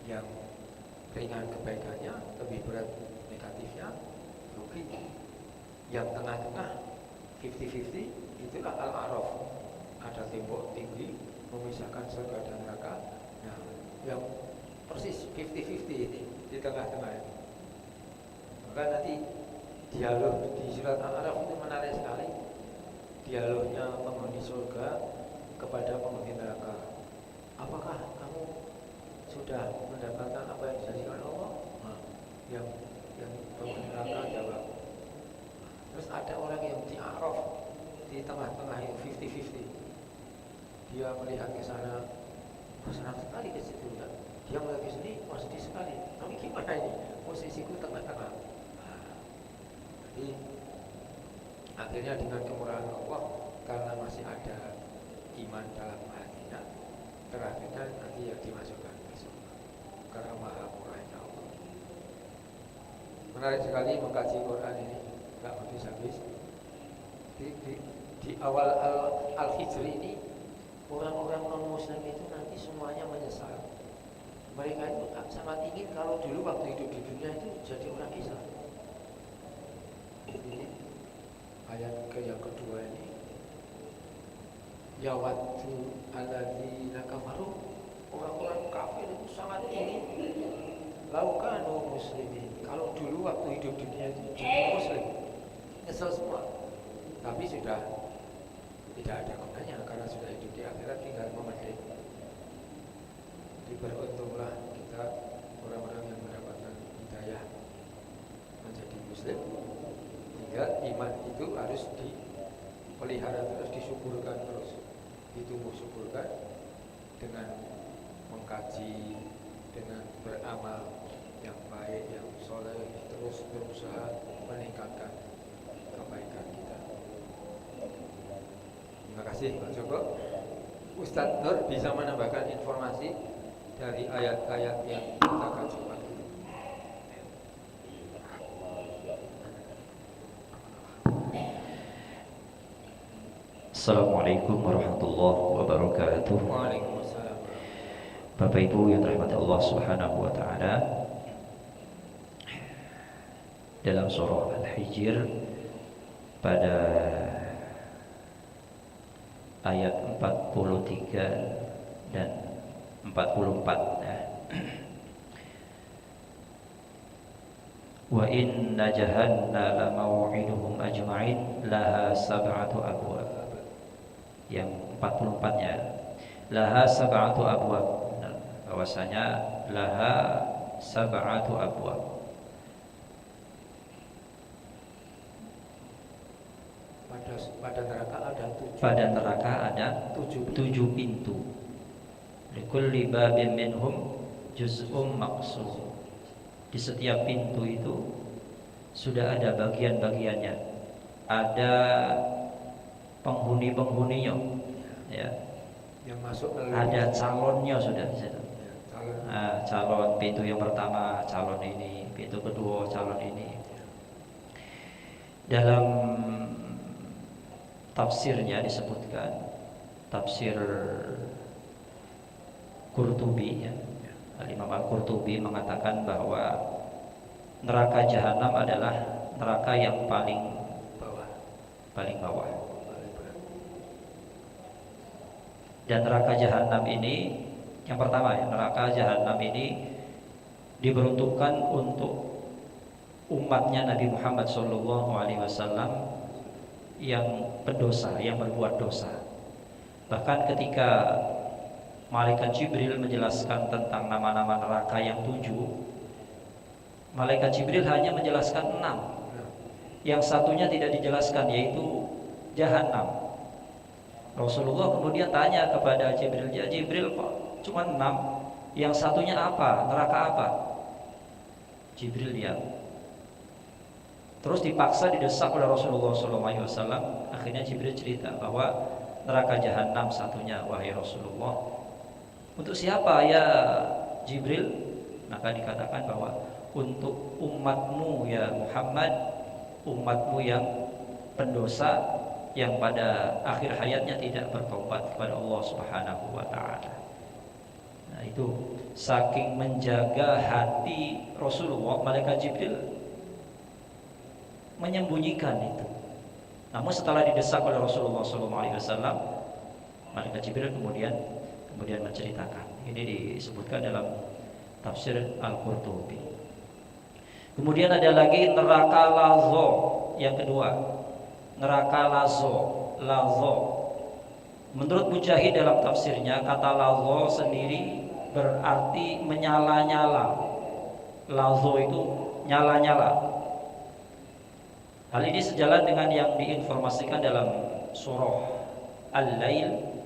Speaker 4: yang ringan kebaikannya lebih berat negatifnya rugi, yang tengah-tengah 50-50 itulah Al-A'raf, ada tembok tinggi memisahkan surga dan neraka. Nah, yang persis 50-50 ini di tengah-tengah ini. Maka nanti dialog di surat Al-A'raf itu menarik sekali. Dialognya penghuni surga kepada penghuni neraka. Apakah kamu sudah mendapatkan apa yang dijanjikan Allah? Yang penghuni neraka jawab. Terus ada orang yang di Araf, di tengah-tengah yang 50-50. Dia melihat ke sana, senang sekali ke situ ya. Dia melihat ke sini, sedih sekali. Tapi gimana ini? Posisiku tengah-tengah. Jadi akhirnya dengan kemurahan Allah, karena masih ada iman dalam hatinya, terakhirnya nanti yang dimasukkan ke surga karena maha murahnya Allah. Menarik sekali mengkaji Quran ini, nggak habis-habis. Di awal Al-Hijri ini, orang-orang non-Muslim itu nanti semuanya menyesal. Mereka itu sangat ingin kalau dulu waktu hidup di dunia itu jadi orang Islam. Ini ayat yang kedua ini, yawaddu alladzina kafaru, orang-orang kafir itu sangat ingin laukanu muslimin, kalau dulu waktu hidup dunia itu jadi muslim. Nyesel semua, tapi sudah tidak ada gunanya karena sudah hidup di akhirat, tinggal memetik. Jadi beruntunglah kita orang-orang yang mendapatkan hidayah menjadi muslim. Tinggal iman itu harus dipelihara terus, disuburkan terus, ditumbuh suburkan dengan mengkaji, dengan beramal yang baik, yang soleh, terus berusaha meningkatkan kebaikan kita. Terima kasih Pak Joko. Ustadz Nur bisa menambahkan informasi dari ayat-ayat yang kita kaji pagi.
Speaker 3: Assalamualaikum warahmatullahi wabarakatuh.
Speaker 4: Waalaikumsalam.
Speaker 3: Bapak Ibu yang dirahmati Allah Subhanahu wa taala, dalam surah Al-Hijr pada ayat 43 dan 44 ya. Wa inna jahannama maw'iduhum ajma'in laha sab'atu abwab. Yang 44-nya laha sab'atu abwab, bahwasanya laha sab'atu abwab.
Speaker 4: Pada neraka ada
Speaker 3: Pada neraka ada 7 pintu. Likulli babin minhum juz'um maqsum. Di setiap pintu itu sudah ada bagian-bagiannya, ada penghuni-penghuninya, ya.
Speaker 4: yang masuk
Speaker 3: Ada calonnya sudah di situ.
Speaker 4: calon.
Speaker 3: Calon pintu yang pertama calon ini, pintu kedua calon ini. Dalam tafsirnya disebutkan, tafsir Qurtubi ya, Imam Al-Qurtubi mengatakan bahwa neraka jahanam adalah neraka yang paling bawah. Dan neraka jahanam ini, yang pertama ya, neraka jahanam ini diperuntukkan untuk umatnya Nabi Muhammad SAW yang pendosa, yang berbuat dosa. Bahkan ketika Malaikat Jibril menjelaskan tentang nama-nama neraka yang 7, Malaikat Jibril hanya menjelaskan 6. Yang satunya tidak dijelaskan, yaitu Jahannam. Rasulullah kemudian tanya kepada Jibril, "Ya Jibril, kok cuma 6? Yang satunya apa? Neraka apa?" Jibril diam. Terus dipaksa didesak oleh Rasulullah SAW. Akhirnya Jibril cerita bahwa neraka Jahannam satunya, wahai Rasulullah. Untuk siapa ya Jibril? Maka dikatakan bahwa untuk umatmu ya Muhammad, umatmu yang pendosa, yang pada akhir hayatnya tidak bertobat kepada Allah Subhanahu wa taala. Nah, itu saking menjaga hati Rasulullah, malaikat Jibril menyembunyikan itu. Namun setelah didesak oleh Rasulullah SAW, malaikat Jibril kemudian menceritakan. Ini disebutkan dalam tafsir Al-Qurtubi. Kemudian ada lagi neraka Lazo yang kedua. Neraka Lazo. Menurut Mujahid dalam tafsirnya, kata Lazo sendiri berarti menyala-nyala. Lazo itu nyala-nyala. Hal ini sejalan dengan yang diinformasikan dalam surah Al-Lail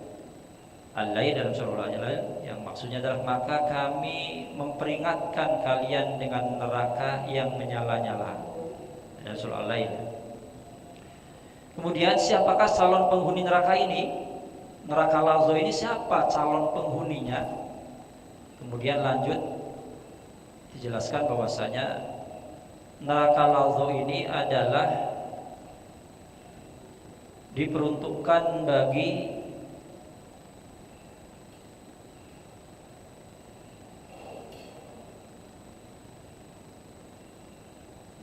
Speaker 3: dalam surah Al-Lail, yang maksudnya adalah maka kami memperingatkan kalian dengan neraka yang menyala-nyala, dalam surah Al-Lail. Kemudian siapakah calon penghuni neraka ini? Neraka Lazo ini siapa calon penghuninya? Kemudian lanjut dijelaskan bahwasanya neraka Lazo ini adalah diperuntukkan bagi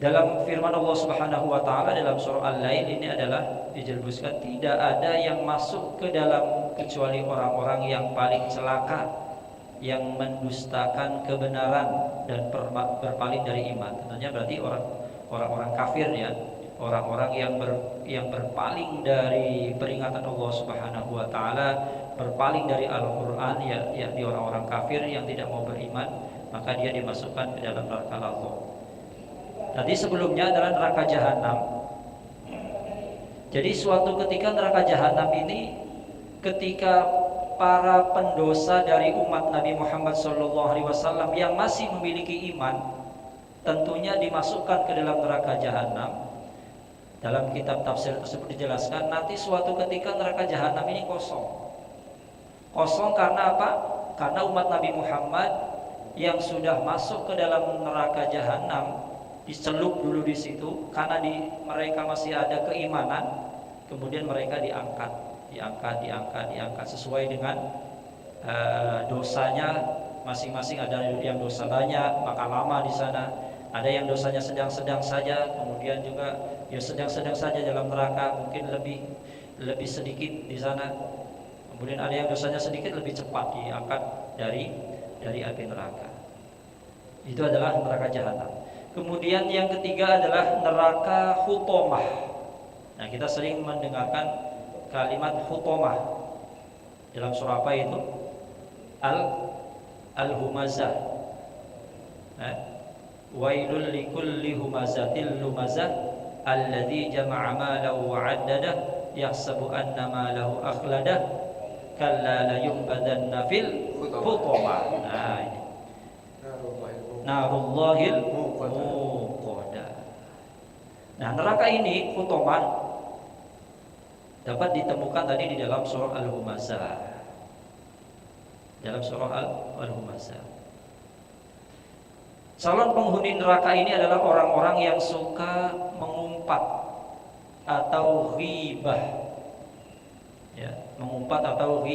Speaker 3: dalam firman Allah Subhanahu wa taala dalam surah Al-Lail ini adalah dijelaskan tidak ada yang masuk ke dalam kecuali orang-orang yang paling celaka, yang mendustakan kebenaran dan berpaling dari iman. Tentunya berarti orang-orang kafir ya, orang-orang yang berpaling dari peringatan Allah Subhanahu wa taala, berpaling dari Al-Qur'an ya, yakni orang-orang kafir yang tidak mau beriman, maka dia dimasukkan ke dalam neraka Lazo. Tadi sebelumnya adalah neraka Jahanam. Jadi suatu ketika neraka Jahanam ini, ketika para pendosa dari umat Nabi Muhammad SAW yang masih memiliki iman, tentunya dimasukkan ke dalam neraka Jahanam. Dalam kitab tafsir tersebut dijelaskan, nanti suatu ketika neraka Jahanam ini kosong. Kosong karena apa? Karena umat Nabi Muhammad yang sudah masuk ke dalam neraka Jahanam dicelup dulu di situ, karena mereka masih ada keimanan, kemudian mereka diangkat diangkat sesuai dengan dosanya masing-masing. Ada yang dosa banyak maka lama di sana, ada yang dosanya sedang-sedang saja, kemudian juga ya sedang-sedang saja dalam neraka, mungkin lebih sedikit di sana. Kemudian ada yang dosanya sedikit, lebih cepat diangkat dari api neraka. Itu adalah neraka jahanam. Kemudian yang ketiga adalah neraka hutomah. Nah, kita sering mendengarkan kalimat hutomah dalam surah apa itu? Al-Humazah. Wailul likulli humazatil lumazah alladzi jama'a malahu wa 'addadah yahsabu anna malahu akhladah kalla la yunbadanna fil hutomah. Nah, ini narullahil muqadah. Nah, neraka ini hutomah dapat ditemukan tadi di dalam surah Al-Humazah. Dalam surah Al-Humazah. Calon penghuni neraka ini adalah orang-orang yang suka mengumpat atau ghibah. Ya, mengumpat atau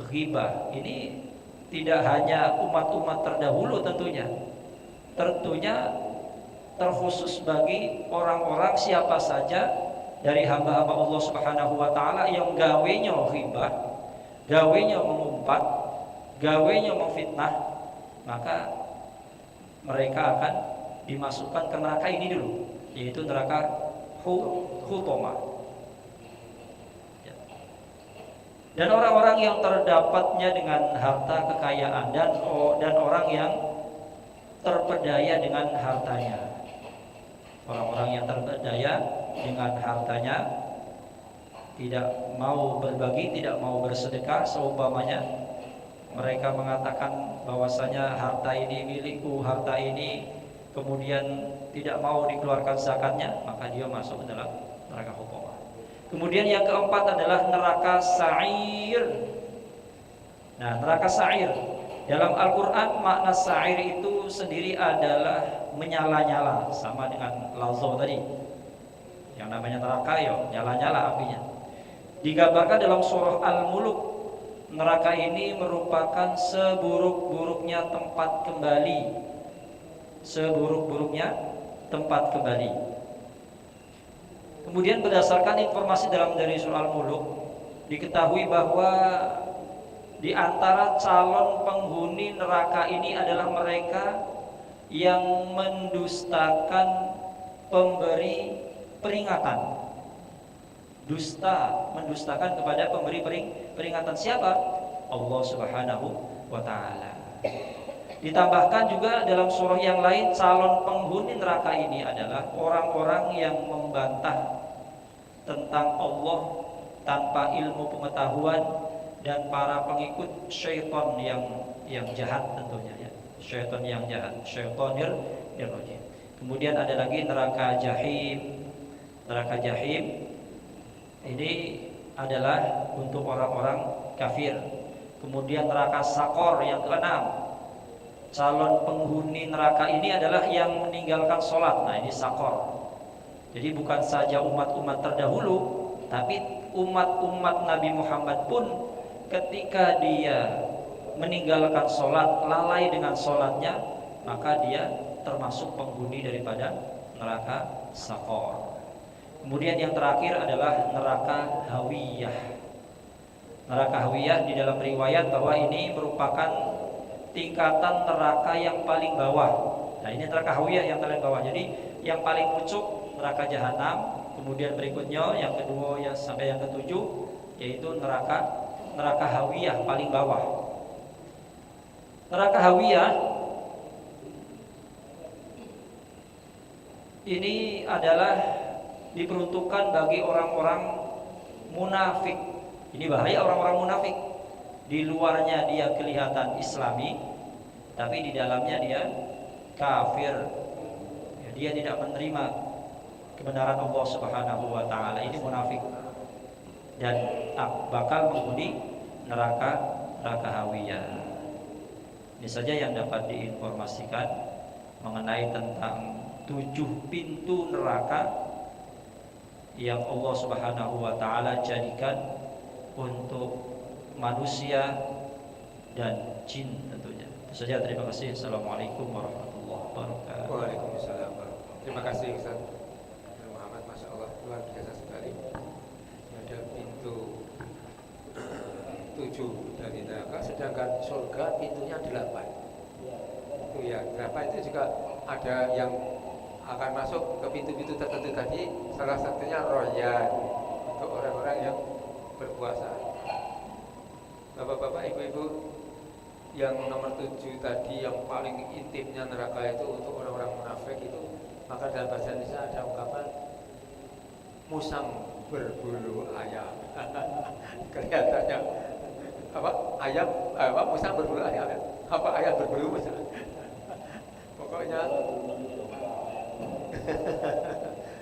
Speaker 3: ghibah. Ini tidak hanya umat-umat terdahulu tentunya. Tentunya terkhusus bagi orang-orang siapa saja dari hamba-hamba Allah Subhanahu wa taala yang gawenya ghibah, gawenya mengumpat, gawenya memfitnah, maka mereka akan dimasukkan ke neraka ini dulu, yaitu neraka hutomah. Dan orang-orang yang terdapatnya dengan harta kekayaan dan orang yang terpedaya dengan hartanya. Orang-orang yang terpedaya dengan hartanya tidak mau berbagi, tidak mau bersedekah, seumpamanya mereka mengatakan bahwasanya harta ini milikku, harta ini, kemudian tidak mau dikeluarkan zakatnya, maka dia masuk ke dalam neraka hutomah. Kemudian yang keempat adalah neraka sa'ir. Nah, neraka sa'ir dalam Al-Quran makna sa'ir itu sendiri adalah menyala-nyala, sama dengan lazo tadi. Yang namanya neraka ya nyala-nyala apinya. Digambarkan dalam surah Al-Muluk, neraka ini merupakan seburuk-buruknya tempat kembali. Seburuk-buruknya tempat kembali. Kemudian berdasarkan informasi dari surah Al-Muluk, diketahui bahwa di antara calon penghuni neraka ini adalah mereka yang mendustakan pemberi peringatan. Mendustakan kepada pemberi peringatan. Siapa? Allah Subhanahu wa ta'ala. Ditambahkan juga dalam surah yang lain, calon penghuni neraka ini adalah orang-orang yang membantah tentang Allah tanpa ilmu pengetahuan dan para pengikut syaitan yang jahat tentunya ya. Syaitan yang jahat, syaitanir rajim. Kemudian ada lagi neraka jahim. Neraka jahim ini adalah untuk orang-orang kafir. Kemudian neraka sakor yang keenam. Calon penghuni neraka ini adalah yang meninggalkan sholat. Nah, ini sakor. Jadi bukan saja umat-umat terdahulu, tapi umat-umat Nabi Muhammad pun ketika dia meninggalkan sholat, lalai dengan sholatnya, maka dia termasuk penghuni daripada neraka sakor. Kemudian yang terakhir adalah neraka hawiyah. Neraka hawiyah di dalam riwayat bahwa ini merupakan tingkatan neraka yang paling bawah. Nah, ini neraka hawiyah yang paling bawah. Jadi yang paling pucuk neraka jahanam, kemudian berikutnya yang kedua ya sampai yang ketujuh yaitu neraka hawiyah paling bawah. Neraka hawiyah ini adalah diperuntukkan bagi orang-orang munafik. Ini bahaya orang-orang munafik. Di luarnya dia kelihatan Islami, tapi di dalamnya dia kafir. Ya, dia tidak menerima kebenaran Allah Subhanahu wa ta'ala. Ini munafik dan bakal menghuni neraka hawiyah. Ini saja yang dapat diinformasikan mengenai tentang 7 pintu neraka yang Allah Subhanahu wa ta'ala jadikan untuk manusia dan jin tentunya. Itu saja, terima kasih. Assalamualaikum warahmatullahi wabarakatuh.
Speaker 4: Waalaikumsalam. Terima kasih Ustaz Muhammad, Masya Allah, luar biasa sekali. Ada pintu 7 dari neraka, sedangkan surga pintunya 8. Itu ya, berapa itu juga ada yang akan masuk ke pintu-pintu tertentu tadi. Salah satunya royan, untuk orang-orang yang berpuasa. Bapak-bapak, ibu-ibu, yang nomor 7 tadi, yang paling intimnya neraka itu untuk orang-orang munafik itu, maka dalam bahasa Indonesia ada ungkapan musang berbulu ayam. Kelihatannya apa, ayam apa, musang berbulu ayam, apa ayam berbulu musang. Pokoknya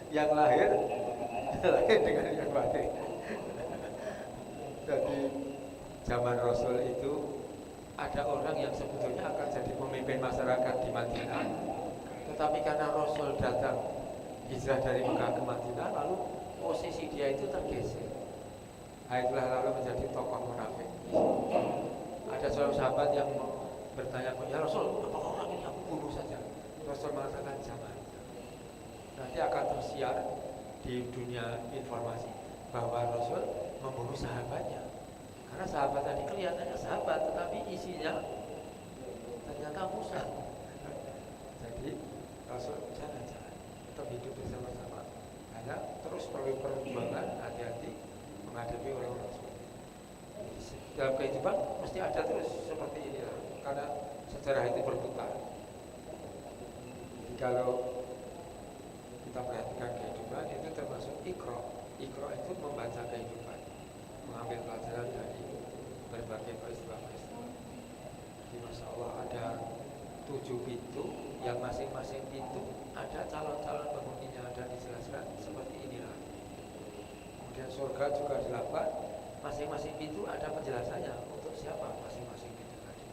Speaker 4: yang lahir dengan yang batin. Jadi zaman Rasul itu ada orang yang sebetulnya akan jadi pemimpin masyarakat di Madinah, tetapi karena Rasul datang hijrah dari Mekah ke Madinah, lalu posisi dia itu tergeser. Nah, itulah lalu menjadi tokoh munafik. Ada seorang sahabat yang bertanya, ya Rasul, apakah orang ini aku bunuh saja? Rasul mengatakan jangan. Nanti akan tersiar di dunia informasi bahwa Rasul membunuh sahabatnya. Karena sahabat tadi kelihatannya sahabat, tetapi isinya ternyata musuh. Jadi Rasul jangan tetap hidup bersama-sama. Hanya terus perlu perjuangan, hati-hati menghadapi orang-orang seperti ini. Dalam kehidupan mesti ada terus seperti ini lah, karena sejarah itu berputar. Jadi kalau kita perhatikan kehidupan itu termasuk ikro. Ikro itu membaca kehidupan, mengambil pelajaran dari berbagai peristiwa-peristiwa. Jadi Masya Allah ada 7 pintu, yang masing-masing pintu ada calon-calon penghuninya, dan dijelaskan seperti inilah. Kemudian surga juga 8, masing-masing pintu ada penjelasannya untuk siapa masing-masing pintu tadi.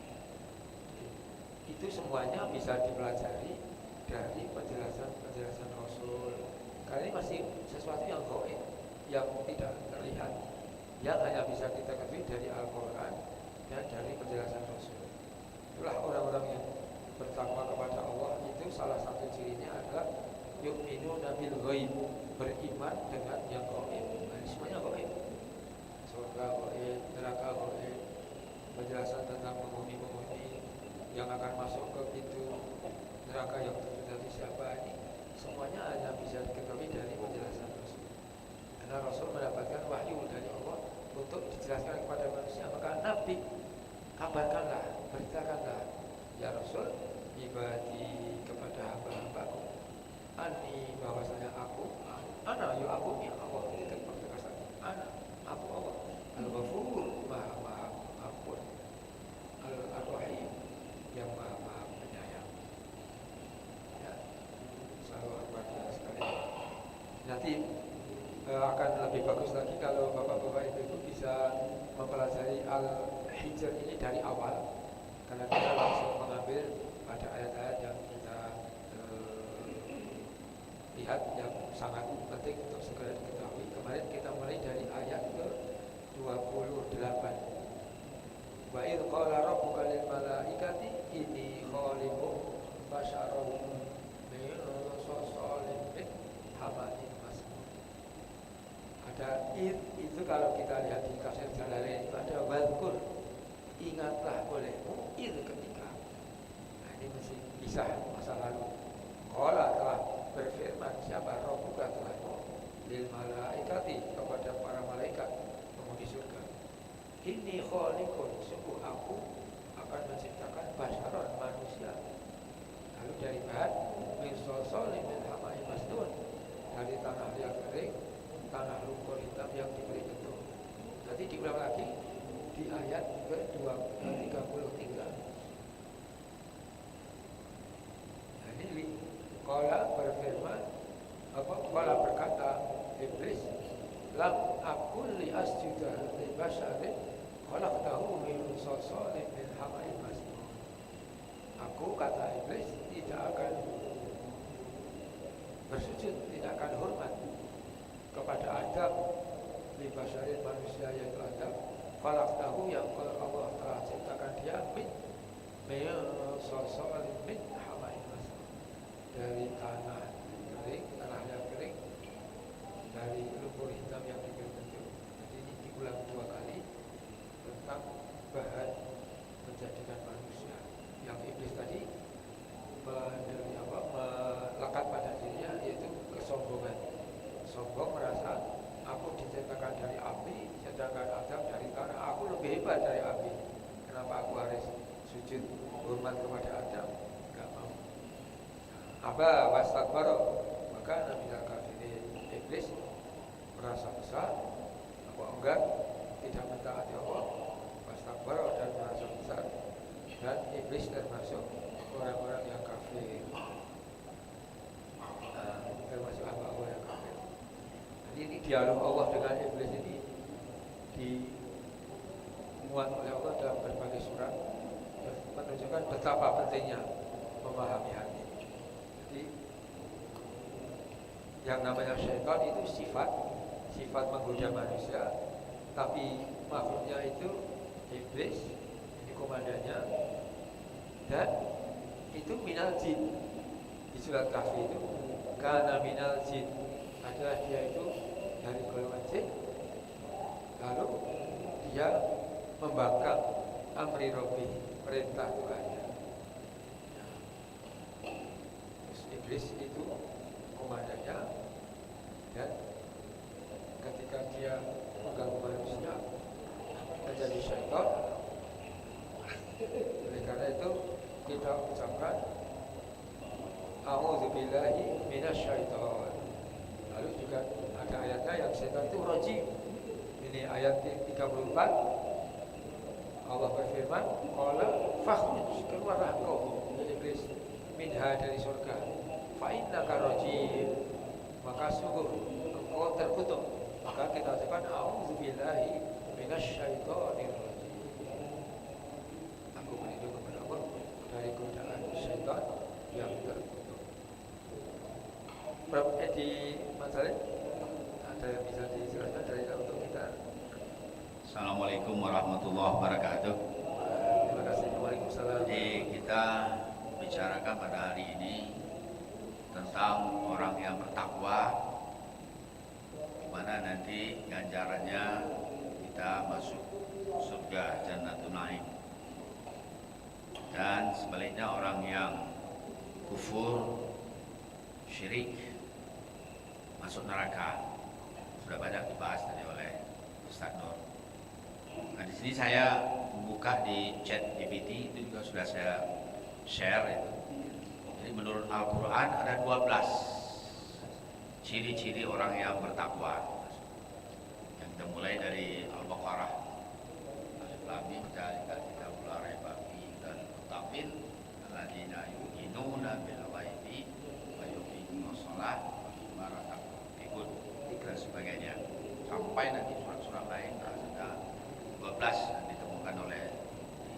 Speaker 4: Itu semuanya bisa dipelajari dari penjelasan Rasul. Karena ini masih sesuatu yang gaib, yang tidak terlihat, yang hanya bisa kita ketahui dari Al-Quran dan dari penjelasan Rasul. Itulah orang-orang yang bertakwa kepada Allah, itu salah satu cirinya adalah yu'minuna bil ghaib, beriman dengan yang gaib. Nah, semuanya gaib. Surga gaib, neraka gaib, penjelasan tentang penghuni-penghuni yang akan masuk ke pintu neraka yang terjadi siapa, ini semuanya hanya bisa diketahui dari penjelasan Rasul. Karena Rasul mendapatkan wahyu dari Allah untuk dijelaskan kepada manusia, maka Nabi kabarkanlah, beritakanlah, ya Rasul, ibadi kepada hamba-hambaku, ani bahwasanya aku, ana yu aku ya Allah, ini kan perkataan, ana aku Allah, al-Ghafur, maha ampun, al-Rahim, yang maha penyayang. Ya, selalu berbahagia sekali. Nanti akan lebih bagus lagi kalau bapak-bapak ibu bisa mempelajari Al-Hijr ini dari awal, karena kita langsung mengambil pada ayat-ayat yang kita lihat yang sangat penting untuk segera diketahui. Kemarin kita mulai dari ayat ke 28. Wa idh qala rabbuka lil malaikati inni khaliqun basyaran min salsalin min hamadin masnun. Ada itu kalau kita lihat di tafsir Jalalain itu ada wadhkur, ingatlah olehmu itu ketika. Nah, ini mesti bisa masa lalu. Qala telah berfirman siapa Rabbuka Tuhanmu lil malaikati, kepada para malaikat penghuni surga. Inni khaliqun, sungguh aku akan menciptakan basyaran manusia. Lalu dari bahan min salsalin min hamadin masnun, dari tanah liat kering, tanah lumpur hitam yang diberi bentuk. Nanti diulang lagi di ayat ke-33. Nah, ini Qala berfirman, Qala berkata Iblis, lam akul li asjuda li basyarin khalaqtahu min salsalin min hamadin masnun. Aku, kata Iblis, tidak akan bersujud, tidak akan hormat kepada Adam Libasyarin manusia yaitu Adam. Falaktahu yang Allah telah ciptakan dia sosok min hamain masam, dari tanah kering, tanah yang kering, dari lumpur hitam yang dibentuk. Jadi ini diulang 2 kali tentang bahan menjadikan manusia. Yang iblis tadi melekat pada dirinya yaitu kesombongan. Sombong merasa aku diciptakan dari api, sedangkan Adam dari tanah. Aku lebih hebat dari api. Kenapa aku harus sujud hormat kepada Adam? Enggak mau. Aba wastakbara, maka Nabi kafirin, iblis merasa besar, apa enggak, tidak mentaati Allah, wastakbara dan merasa besar. Dan iblis termasuk orang-orang yang kafir. Termasuk hamba-hamba yang kafir. Jadi ini dialog Allah dengan iblis ini dimuat oleh Allah dalam berbagai surat, menunjukkan betapa pentingnya memahami hati. Jadi yang namanya syaitan itu sifat menggoda manusia, tapi makhluknya itu iblis, ini komandannya, dan itu minal jin. Di surat Kahfi itu kana minal jin, adalah dia itu dari golongan jin. Lalu dia membangkang amri Rabbi, perintah Tuhannya. Terus iblis itu komandannya, dan ketika dia mengganggu manusia menjadi syaitan. Oleh karena itu kita ucapkan a'udzubillahi minasyaiton. Lalu juga ada ayatnya yang setan itu rajim. Ini ayat 34. Allah berfirman, qala fakhruj, keluarlah kau iblis minha dari surga. Fa innaka rajim, maka sungguh engkau terkutuk. Maka kita ucapkan a'udzubillahi minasyaitonir rajim. Aku berlindung kepada Allah dari godaan syaitan yang terkutuk. Di masalah ada yang bisa dijelaskan dari untuk kita.
Speaker 5: Assalamualaikum warahmatullahi wabarakatuh.
Speaker 4: Terima kasih. Waalaikumsalam.
Speaker 5: Jadi kita bicarakan pada hari ini tentang orang yang bertakwa, di mana nanti ganjarannya kita masuk surga Jannatul Naim. Dan sebaliknya orang yang kufur, syirik, masuk neraka. Sudah banyak dibahas tadi oleh Ustaz Nur. Nah, di sini saya membuka di chat GPT, itu juga sudah saya share itu. Jadi menurut Al-Quran ada 12 ciri-ciri orang yang bertakwa. Yang kita mulai dari Al-Baqarah. Alif Lam Mim dzalika kitabul la raiba fihi dan muttaqin alladzina yu'minuna bil ghaibi wa yuqimunas shalah wa mimma razaqnahum yunfiqun dan sebagainya. Sampai nanti surat-surat lain ada 12 yang ditemukan oleh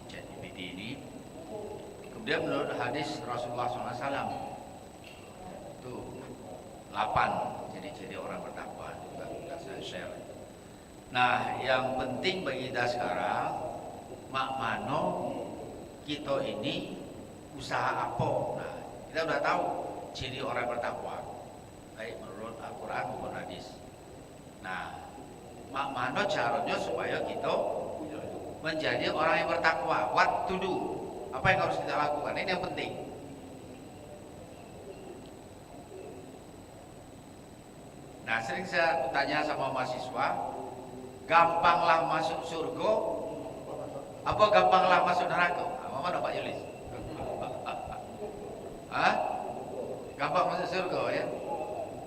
Speaker 5: ChatGPT ini. Kemudian menurut hadis Rasulullah SAW itu 8 ciri-ciri orang bertakwa, juga sudah saya share. Nah, yang penting bagi kita sekarang, mak mano kita ini usaha apa? Nah, kita sudah tahu ciri orang bertakwa, baik menurut Al-Quran maupun hadis. Nah, mak mano caranya supaya kita menjadi orang yang bertakwa? What to do? Apa yang harus kita lakukan? Ini yang penting. Nah, sering saya tanya sama mahasiswa, gampanglah masuk surga, apa gampanglah masuk neraka? Mana Pak Yulis? Hah? Gampang masuk surga ya?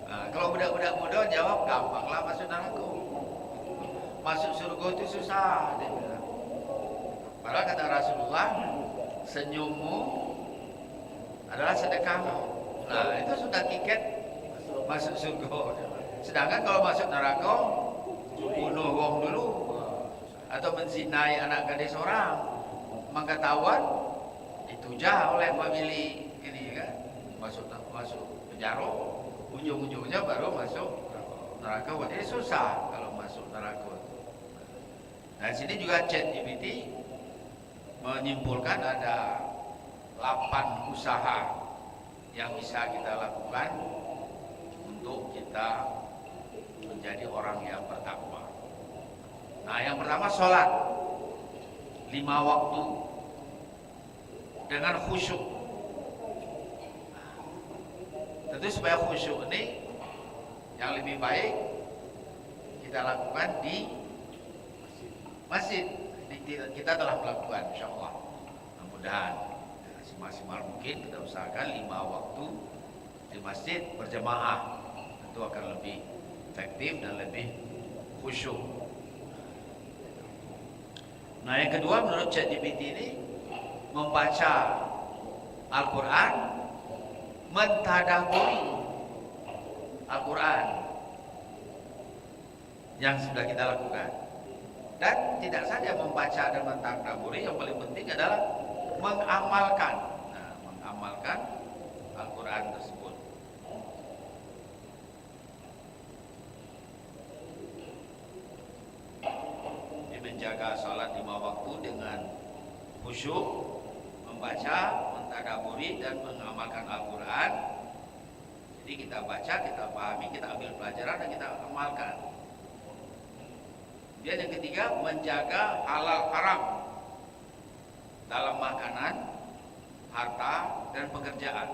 Speaker 5: Nah, kalau budak-budak muda jawab gampanglah masuk neraka. Masuk surga itu susah, dia bilang. Padahal kata Rasulullah, senyummu adalah sedekahmu. Nah, itu sudah tiket masuk surga. Sedangkan kalau masuk neraka, bunuh wong dulu, atau menzinai anak gadis orang, maka tawan ditujah oleh famili ini kan, masuk penjara, ujung-ujungnya baru masuk. neraka, wah ini susah kalau masuk neraka. Nah, di sini juga ChatGPT menyimpulkan ada 8 usaha yang bisa kita lakukan untuk kita menjadi orang yang bertakwa. Nah, yang pertama sholat 5 waktu dengan khusyuk. Tentu supaya khusyuk ini yang lebih baik kita lakukan di masjid. Kita telah melakukan, insya Allah. Mudah-mudahan semaksimal mungkin kita usahakan 5 waktu di masjid berjamaah. Tentu akan lebih efektif dan lebih khusyuk. Nah, yang kedua menurut ChatGPT ini membaca Al-Quran, mentadaburi Al-Quran yang sudah kita lakukan. Dan tidak saja membaca dan mentadaburi, yang paling penting adalah mengamalkan. Nah, mengamalkan Al-Quran tersebut. Dia menjaga salat 5 waktu dengan khusyuk, membaca, mentadaburi dan mengamalkan Al-Quran. Jadi kita baca, kita pahami, kita ambil pelajaran dan kita amalkan. Kemudian yang ketiga, menjaga halal haram dalam makanan, harta dan pekerjaan.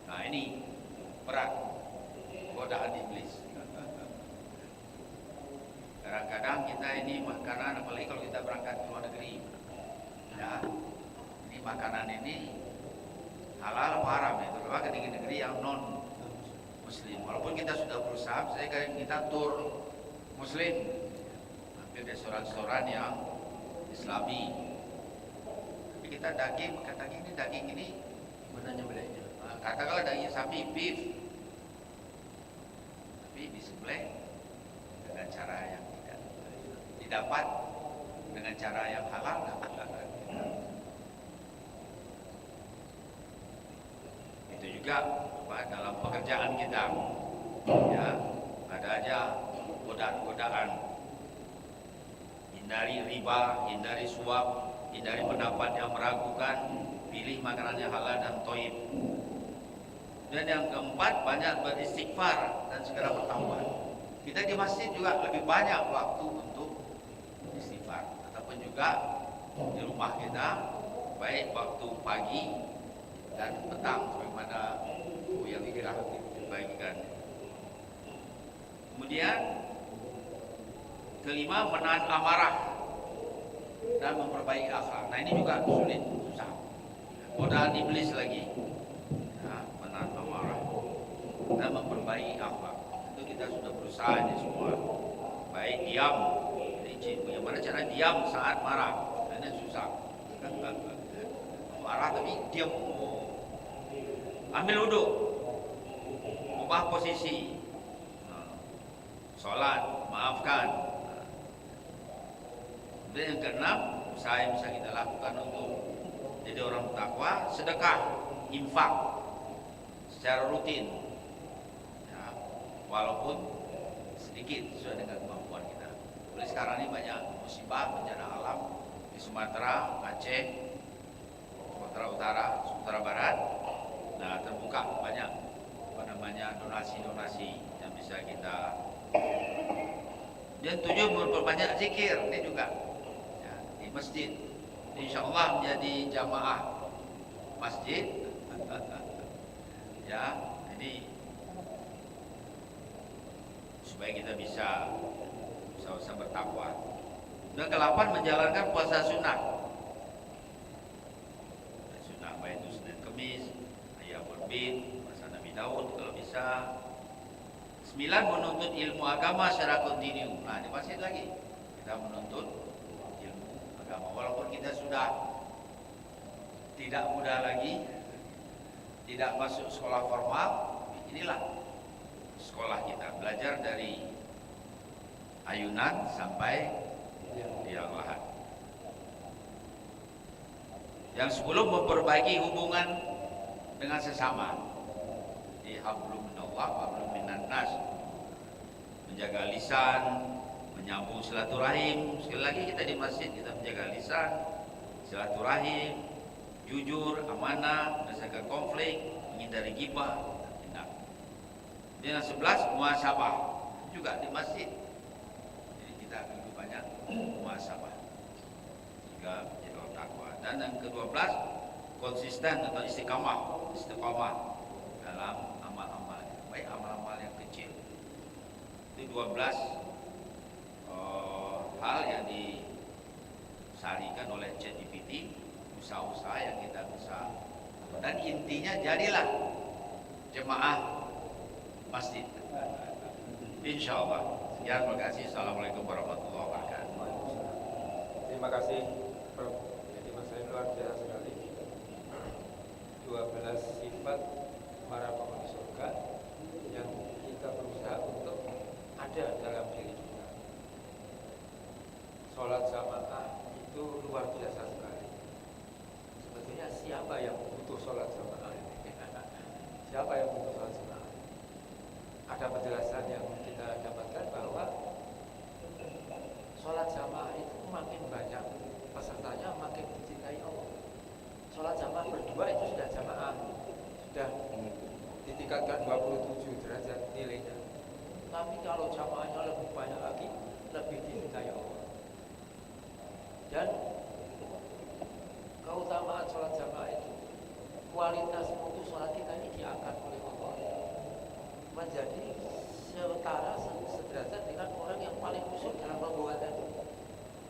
Speaker 5: Nah, ini berat godaan iblis. Kadang-kadang kita ini makanan, apalagi kalau kita berangkat ke luar negeri, ya, ini makanan ini halal apa haram ya, terutama ke negeri-negeri yang non muslim. Walaupun kita sudah berusaha, saya kayak kita tur muslim, hampir restoran-restoran yang islami. Tapi kita kata daging ini benarnya bedanya. Nah, katakanlah daging sapi, beef, tapi disembelih dengan cara yang tidak didapat dengan cara yang halal. Itu juga dalam pekerjaan kita, ya, ada aja godaan-godaan. Hindari riba, hindari suap, hindari pendapat yang meragukan, pilih makanan yang halal dan thayyib. Dan yang keempat, banyak beristighfar dan segera bertaubat. Kita di masjid juga lebih banyak waktu untuk istighfar, ataupun juga di rumah kita, baik waktu pagi dan petang, bagaimana yang dibagikan. Kemudian kelima, menahan amarah dan memperbaiki akhlak. Nah, ini juga sulit, susah. Godaan iblis lagi, ya, menahan amarah dan memperbaiki akhlak. Itu kita sudah berusaha ini semua. Baik diam, bagaimana cara diam saat marah? Nah, ini susah. Marah tapi diam. Ambil wudhu, ubah posisi, sholat, maafkan. Dan yang keenam, usaha yang bisa kita lakukan untuk jadi orang bertakwa, sedekah, infak secara rutin, ya, walaupun sedikit sesuai dengan kemampuan kita. Oleh sekarang ini banyak musibah, bencana alam di Sumatera, Aceh, Sumatera Utara, Sumatera Barat. Nah, terbuka banyak donasi-donasi yang bisa kita. Dan 7, memperbanyak zikir. Ini juga, ya, di masjid. Insya Allah menjadi jamaah masjid. Ya, ini supaya kita bisa bertakwa. Dan ke-8, menjalankan puasa sunnah. Sunnah baik itu Senin Kemis, Ayyamul Bid, masa Nabi Daud kalau bisa. 9, menuntut ilmu agama secara kontinu. Nah, di masjid lagi kita menuntut ilmu agama, walaupun kita sudah tidak muda lagi, tidak masuk sekolah formal. Inilah sekolah kita, belajar dari ayunan sampai tiang lahat. Yang 10, memperbaiki hubungan dengan sesama. Di hablum minallah, hablum minan nas. menjaga lisan, menyambung silaturahim. Sekali lagi kita di masjid kita menjaga lisan, silaturahim, jujur, amanah, menyelesaikan konflik, menghindari ghibah, tindak. Yang 11 muhasabah juga di masjid. Jadi kita akan lebih banyak muhasabah sehingga menjadi orang takwa. Dan yang ke-12 konsisten atau istiqamah dalam amal-amal, baik amal-amal yang kecil. Itu 12 hal yang disarikan oleh ChatGPT, usaha-usaha yang kita bisa, dan intinya jadilah jemaah masjid. Insya Allah. Sekian, terima kasih. Assalamualaikum warahmatullahi wabarakatuh.
Speaker 4: Terima kasih Prof. Jadi masalah luar biasa sekali. 12 sifat para penghuni surga yang kita berusaha untuk ada dalam diri kita. Sholat jamaah itu luar biasa sekali. Sebetulnya siapa yang butuh sholat jamaah? Siapa yang butuh sholat jamaah? Ada penjelasan yang kita dapatkan bahwa sholat jamaah itu makin banyak pesertanya makin dicintai Allah. Sholat jamaah berdua itu sudah jamaah, sudah ditingkatkan 27 derajat nilainya. Tapi kalau jamaahnya lebih banyak lagi, lebih dicintai Allah. Dan keutamaan sholat jamaah itu, kualitas mutu sholat kita ini diangkat oleh Allah menjadi setara sederajat dengan orang yang paling khusyuk dalam rombongan tadi.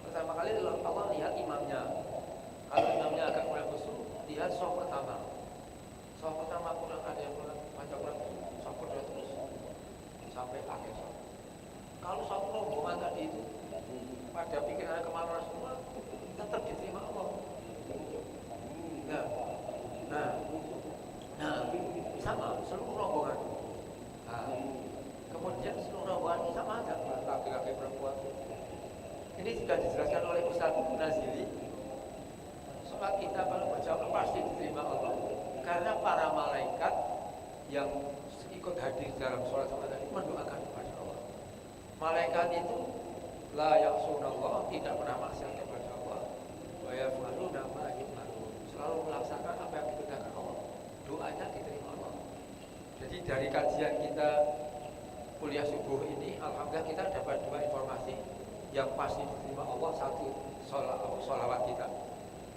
Speaker 4: Pertama kali Allah lihat imamnya. Kalau imamnya agak kurang khusyuk, lihat shaf pertama. Shaf pertama kurang, ada yang kurang, baca kurang khusyuk, shaf kedua terus sampai akhir shaf. Kalau shaf rombongan tadi itu pada pikirannya kemana semua, tetap diterima Allah. Nah, sama seluruh rombongan. Kemudian seluruh rombongan ini sama aja, laki-laki perempuan. Ini juga dijelaskan oleh Ustaz Nazili. Sholat kita kalau berjamaah pasti diterima Allah, karena para malaikat yang ikut hadir dalam sholat jamaah tadi mendoakan kepada Allah. Malaikat itu la ya'sunallah, tidak pernah maksiat kepada Allah. Wa yaf'aluna ma yu'marun, selalu melaksanakan apa yang diperintahkan Allah. Doanya diterima Allah. Jadi dari kajian kita kuliah subuh ini, alhamdulillah kita dapat dua informasi yang pasti diterima Allah. Satu, sholawat kita,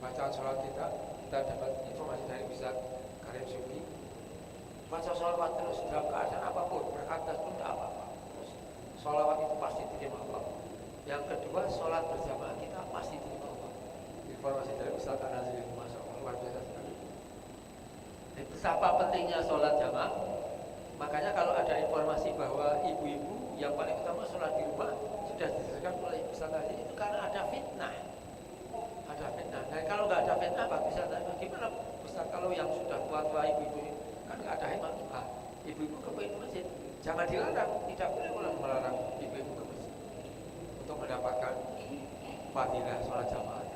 Speaker 4: bacaan sholawat kita dapat informasi dari Ustaz Karim Syukri. Baca sholawat terus dalam keadaan apapun, berkata pun tidak apa-apa. Terus sholawat itu pasti diterima Allah. Yang kedua, sholat berjamaah kita pasti diterima Allah. Informasi dari Ustaz Nazil, Masya Allah, luar biasa sekali. Betapa pentingnya sholat jamaah. Makanya kalau ada informasi bahwa ibu-ibu yang paling utama sholat di rumah sudah dijelaskan oleh Ustaz Nazil, itu karena ada fitnah. Ada fitnah. Nah kalau nggak ada fitnah, Pak Ustaz, gimana Ustaz kalau yang sudah tua-tua ibu-ibu kan nggak ada hemat? Ibu-ibu ke masjid, jangan dilarang. Tidak boleh orang melarang ibu-ibu ke masjid untuk mendapatkan fadilah sholat jamaah.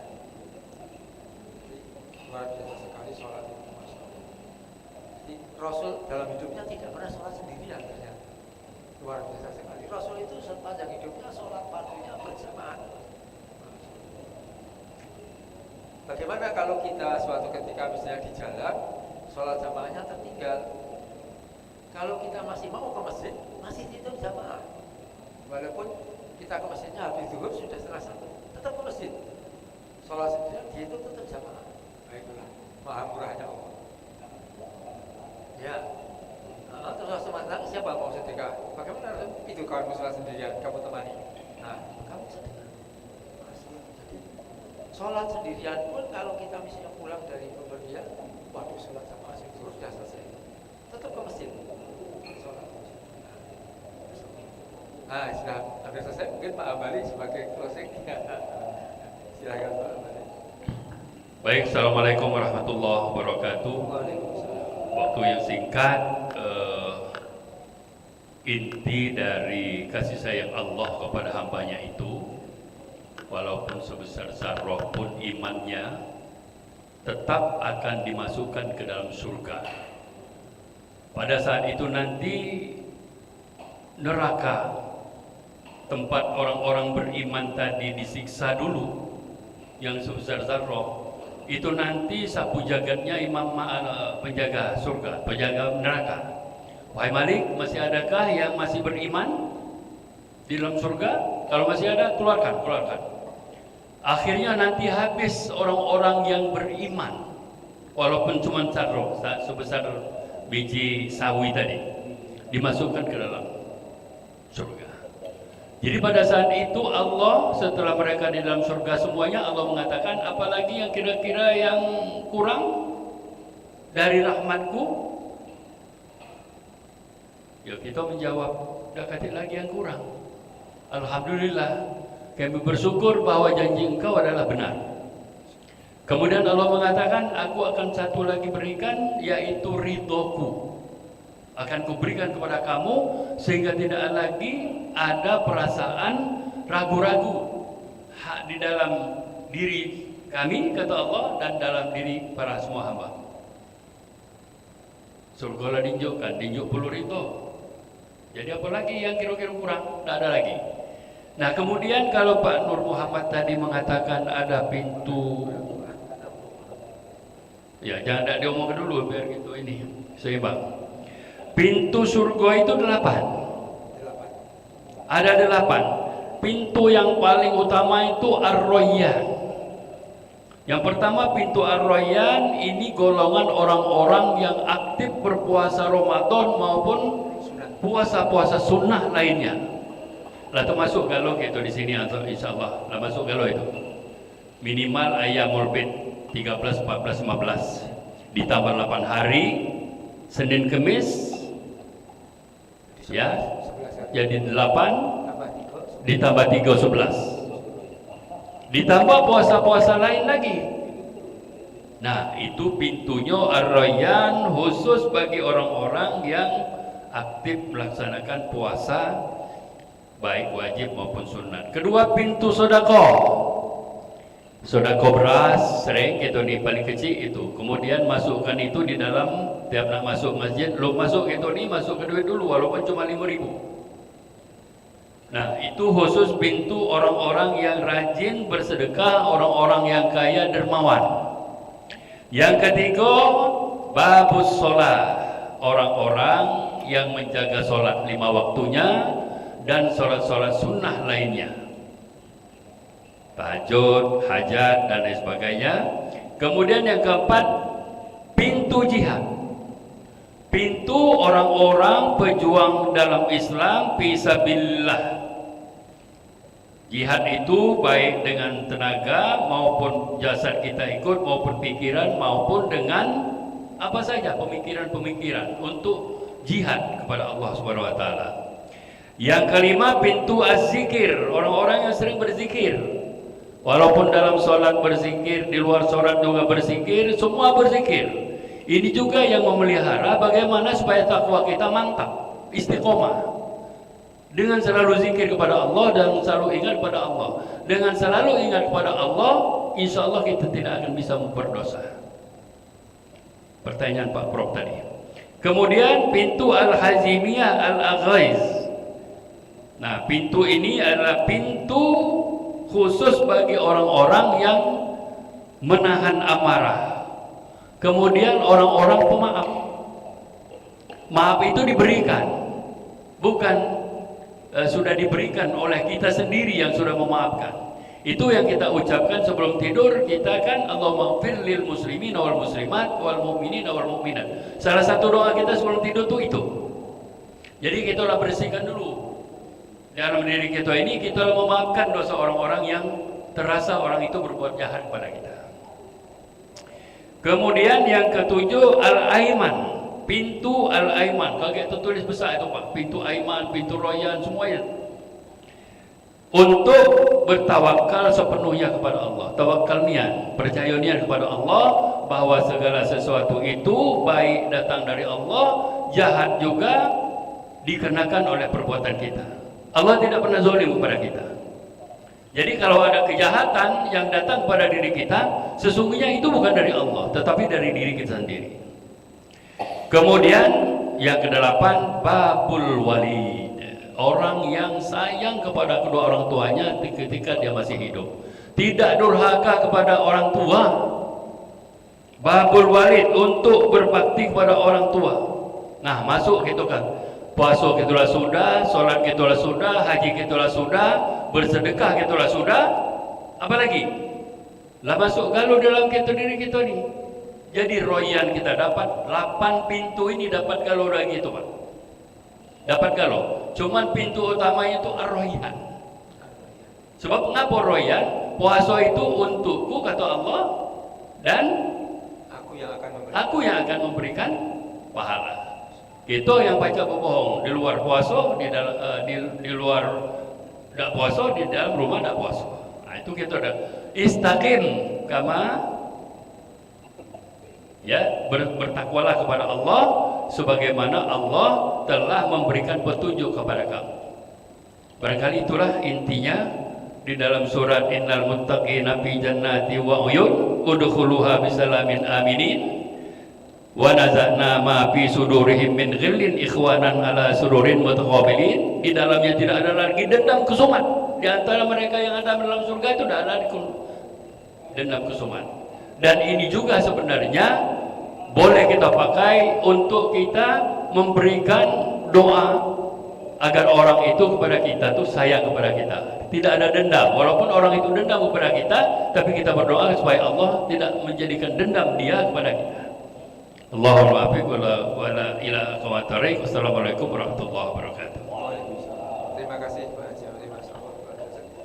Speaker 4: Luar biasa sekali sholat itu, Masya Allah. Jadi, Rasul dalam hidupnya tidak pernah sholat sendirian ternyata. Luar biasa sekali. Rasul itu sepanjang hidupnya sholat fardunya berjamaah. Bagaimana kalau kita suatu ketika misalnya di jalan, sholat jamaahnya tertinggal? Kalau kita masih mau ke masjid, masih itu jamaah. Walaupun kita ke masjidnya habis zuhur sudah setengah satu, tetap ke masjid. Sholat sendirian, dia itu tetap jamaah. Baiklah, maha murahnya Allah. Ya, terus Rasul mengatakan, siapa mau sedekah? Bagaimana itu kamu sholat sendirian, kamu temani? Nah, kamu sedekah. Sholat sendirian pun kalau kita misalnya pulang dari bepergian, waduh sholat jamaah zuhur sudah selesai, tetap ke masjid. Sholat. Nah, sudah hampir selesai. Mungkin Pak Ambali sebagai closing. Silakan Pak Ambali.
Speaker 5: Baik, assalamualaikum warahmatullahi wabarakatuh. Waktu yang singkat, inti dari kasih sayang Allah kepada hambanya itu, walaupun sebesar zarrah pun imannya, tetap akan dimasukkan ke dalam surga. Pada saat itu nanti neraka
Speaker 6: tempat orang-orang beriman tadi disiksa dulu, yang sebesar zarrah, itu nanti sapu jagatnya penjaga surga, penjaga neraka. Wahai Malik, masih adakah yang masih beriman di dalam surga? Kalau masih ada, keluarkan. Akhirnya nanti habis orang-orang yang beriman, walaupun cuma zarrah, sebesar biji sawi tadi, dimasukkan ke dalam surga. Jadi pada saat itu Allah, setelah mereka di dalam surga semuanya, Allah mengatakan, apalagi yang kira-kira yang kurang dari rahmatku? Ya kita menjawab, dah kata lagi yang kurang. Alhamdulillah, kami bersyukur bahwa janji engkau adalah benar. Kemudian Allah mengatakan, aku akan satu lagi berikan, yaitu ridhoku. Akan kuberikan kepada kamu, sehingga tidak lagi ada perasaan ragu-ragu di dalam diri kami, kata Allah, dan dalam diri para semua hamba. Surga lah dinjukkan, dinjuk puluh ridho. Jadi apa lagi yang kira-kira kurang? Tidak ada lagi. Nah kemudian kalau Pak Nur Muhammad tadi mengatakan ada pintu, ya jangan tidak diomongkan dulu biar gitu ini seimbang. Pintu surga itu 8. Ada 8. Pintu yang paling utama itu Ar-Rayyan. Yang pertama pintu Ar-Rayyan ini golongan orang-orang yang aktif berpuasa Ramadan maupun puasa-puasa sunnah lainnya. Lah termasuk galau gitu di sini atau insyaallah lah masuk galau itu. Minimal Ayyamul Bid 13, 14, 15 ditambah 8 hari Senin Kemis ya jadi 8 ditambah 3 11 ditambah puasa-puasa lain lagi. Nah itu pintunya Ar-Rayyan khusus bagi orang-orang yang aktif melaksanakan puasa baik wajib maupun sunat. Kedua pintu sedekah. Sedekah beras sering gitu nih paling kecil itu. Kemudian masukkan itu di dalam tiap nak masuk masjid, lo masuk itu nih masuk ke duit dulu walaupun cuma 5.000. Nah, itu khusus pintu orang-orang yang rajin bersedekah, orang-orang yang kaya dermawan. Yang ketiga, babus sholat. Orang-orang yang menjaga sholat 5 waktunya dan sholat-sholat sunnah lainnya, tahajud, hajat dan lain sebagainya. Kemudian yang keempat, pintu jihad. Pintu orang-orang pejuang dalam Islam fisabilillah. Jihad itu baik dengan tenaga maupun jasad kita ikut, maupun pikiran, maupun dengan apa saja pemikiran-pemikiran untuk jihad kepada Allah Subhanahu wa taala. Yang kelima pintu az-zikir, orang-orang yang sering berzikir. Walaupun dalam sholat berzikir, di luar sholat juga berzikir, semua berzikir. Ini juga yang memelihara bagaimana supaya takwa kita mantap, istiqomah. Dengan selalu zikir kepada Allah dan selalu ingat kepada Allah. Dengan selalu ingat kepada Allah, insya Allah kita tidak akan bisa memperdosa. Pertanyaan Pak Prof tadi. Kemudian pintu al-hazimiyah al-aghaiz. Nah, pintu ini adalah pintu khusus bagi orang-orang yang menahan amarah. Kemudian orang-orang pemaaf. Maaf itu diberikan, bukan sudah diberikan oleh kita sendiri yang sudah memaafkan. Itu yang kita ucapkan sebelum tidur. Kita kan Allahumma ighfir lil muslimin wal muslimat wal mu'minin wal mu'minat. Salah satu doa kita sebelum tidur tuh itu. Jadi kita lah bersihkan dulu dalam diri kita ini, kita memaafkan dosa orang-orang yang terasa orang itu berbuat jahat pada kita. Kemudian yang ketujuh al-aiman. Pintu al-aiman, kaget tertulis besar itu Pak, pintu aiman, pintu royan, semuanya untuk bertawakal sepenuhnya kepada Allah. Tawakal niat, percaya niat kepada Allah bahwa segala sesuatu itu baik datang dari Allah, jahat juga dikenakan oleh perbuatan kita. Allah tidak pernah zalim kepada kita. Jadi kalau ada kejahatan yang datang pada diri kita, sesungguhnya itu bukan dari Allah, tetapi dari diri kita sendiri. Kemudian yang kedelapan, babul walid, orang yang sayang kepada kedua orang tuanya ketika dia masih hidup, tidak durhaka kepada orang tua, babul walid, untuk berbakti kepada orang tua. Nah, masuk gitu kan, puasa gitulah sudah, sholat gitulah sudah, haji gitulah sudah, bersedekah gitulah sudah, apalagi lah masuk galau dalam kita diri kita ni. Jadi royan kita dapat 8 pintu ini, dapat galau lagi itu Pak, dapat galau. Cuman pintu utamanya itu ar-royan. Sebab mengapa royan? Puasa itu untukku kata Allah, dan aku yang akan memberikan pahala. Itu yang baca berbohong di luar puasa, di luar tidak puasa, di dalam rumah tidak puasa. Nah, itu kita ada istaqim kama, ya, bertakwalah kepada Allah sebagaimana Allah telah memberikan petunjuk kepada kamu. Barangkali itulah intinya di dalam surat Innal muttaqina fi jannati wa uyun udkhuluha bisalamin aminin wa naza'na ma fi sudurihim min ghillin ikhwanan ala sururin mutaqabilin. Di dalamnya tidak ada lagi dendam kesumat. Di antara mereka yang ada dalam surga itu tidak ada dendam kesumat. Dan ini juga sebenarnya boleh kita pakai untuk kita memberikan doa agar orang itu kepada kita tuh sayang kepada kita, tidak ada dendam. Walaupun orang itu dendam kepada kita, tapi kita berdoa supaya Allah tidak menjadikan dendam dia kepada kita. Allahumma afiq wala ila qawatari. Wassalamualaikum warahmatullahi wabarakatuh.
Speaker 4: Terima kasih Pak Haji Amri, Mas Allah.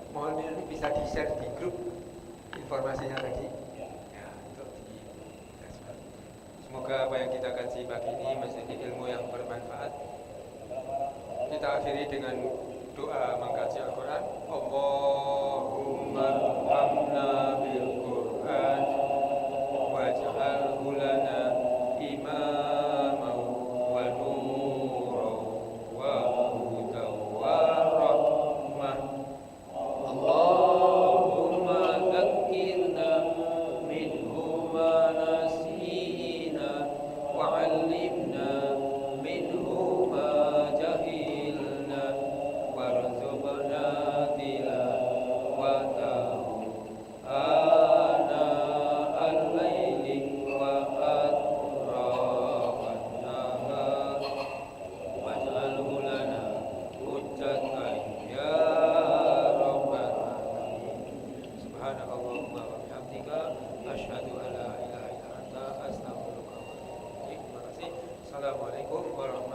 Speaker 4: Mohon ini bisa di-share di grup informasinya tadi. Ya, untuk semoga apa yang kita kaji pagi ini menjadi ilmu yang bermanfaat. Kita akhiri dengan doa mengkaji Al-Quran. Allahumma hamna bil Quran waj'alhu lana imaman wa nuran wa hudan wa rahmah. Allahumma dzakkirna minhu ma nasina wa 'allimna minhu ma jahilna warzuqna tilawatahu ana al-laili wa atrafan nahar waj'alhu lana hujjatan ya rabbal alamin. Subhanakallahumma wa bihamdika asyhadu an la ilaha illa anta astaghfiruka wa atubu ilaik. Terima kasih. Assalamualaikum warahmatullahi wabarakatuh.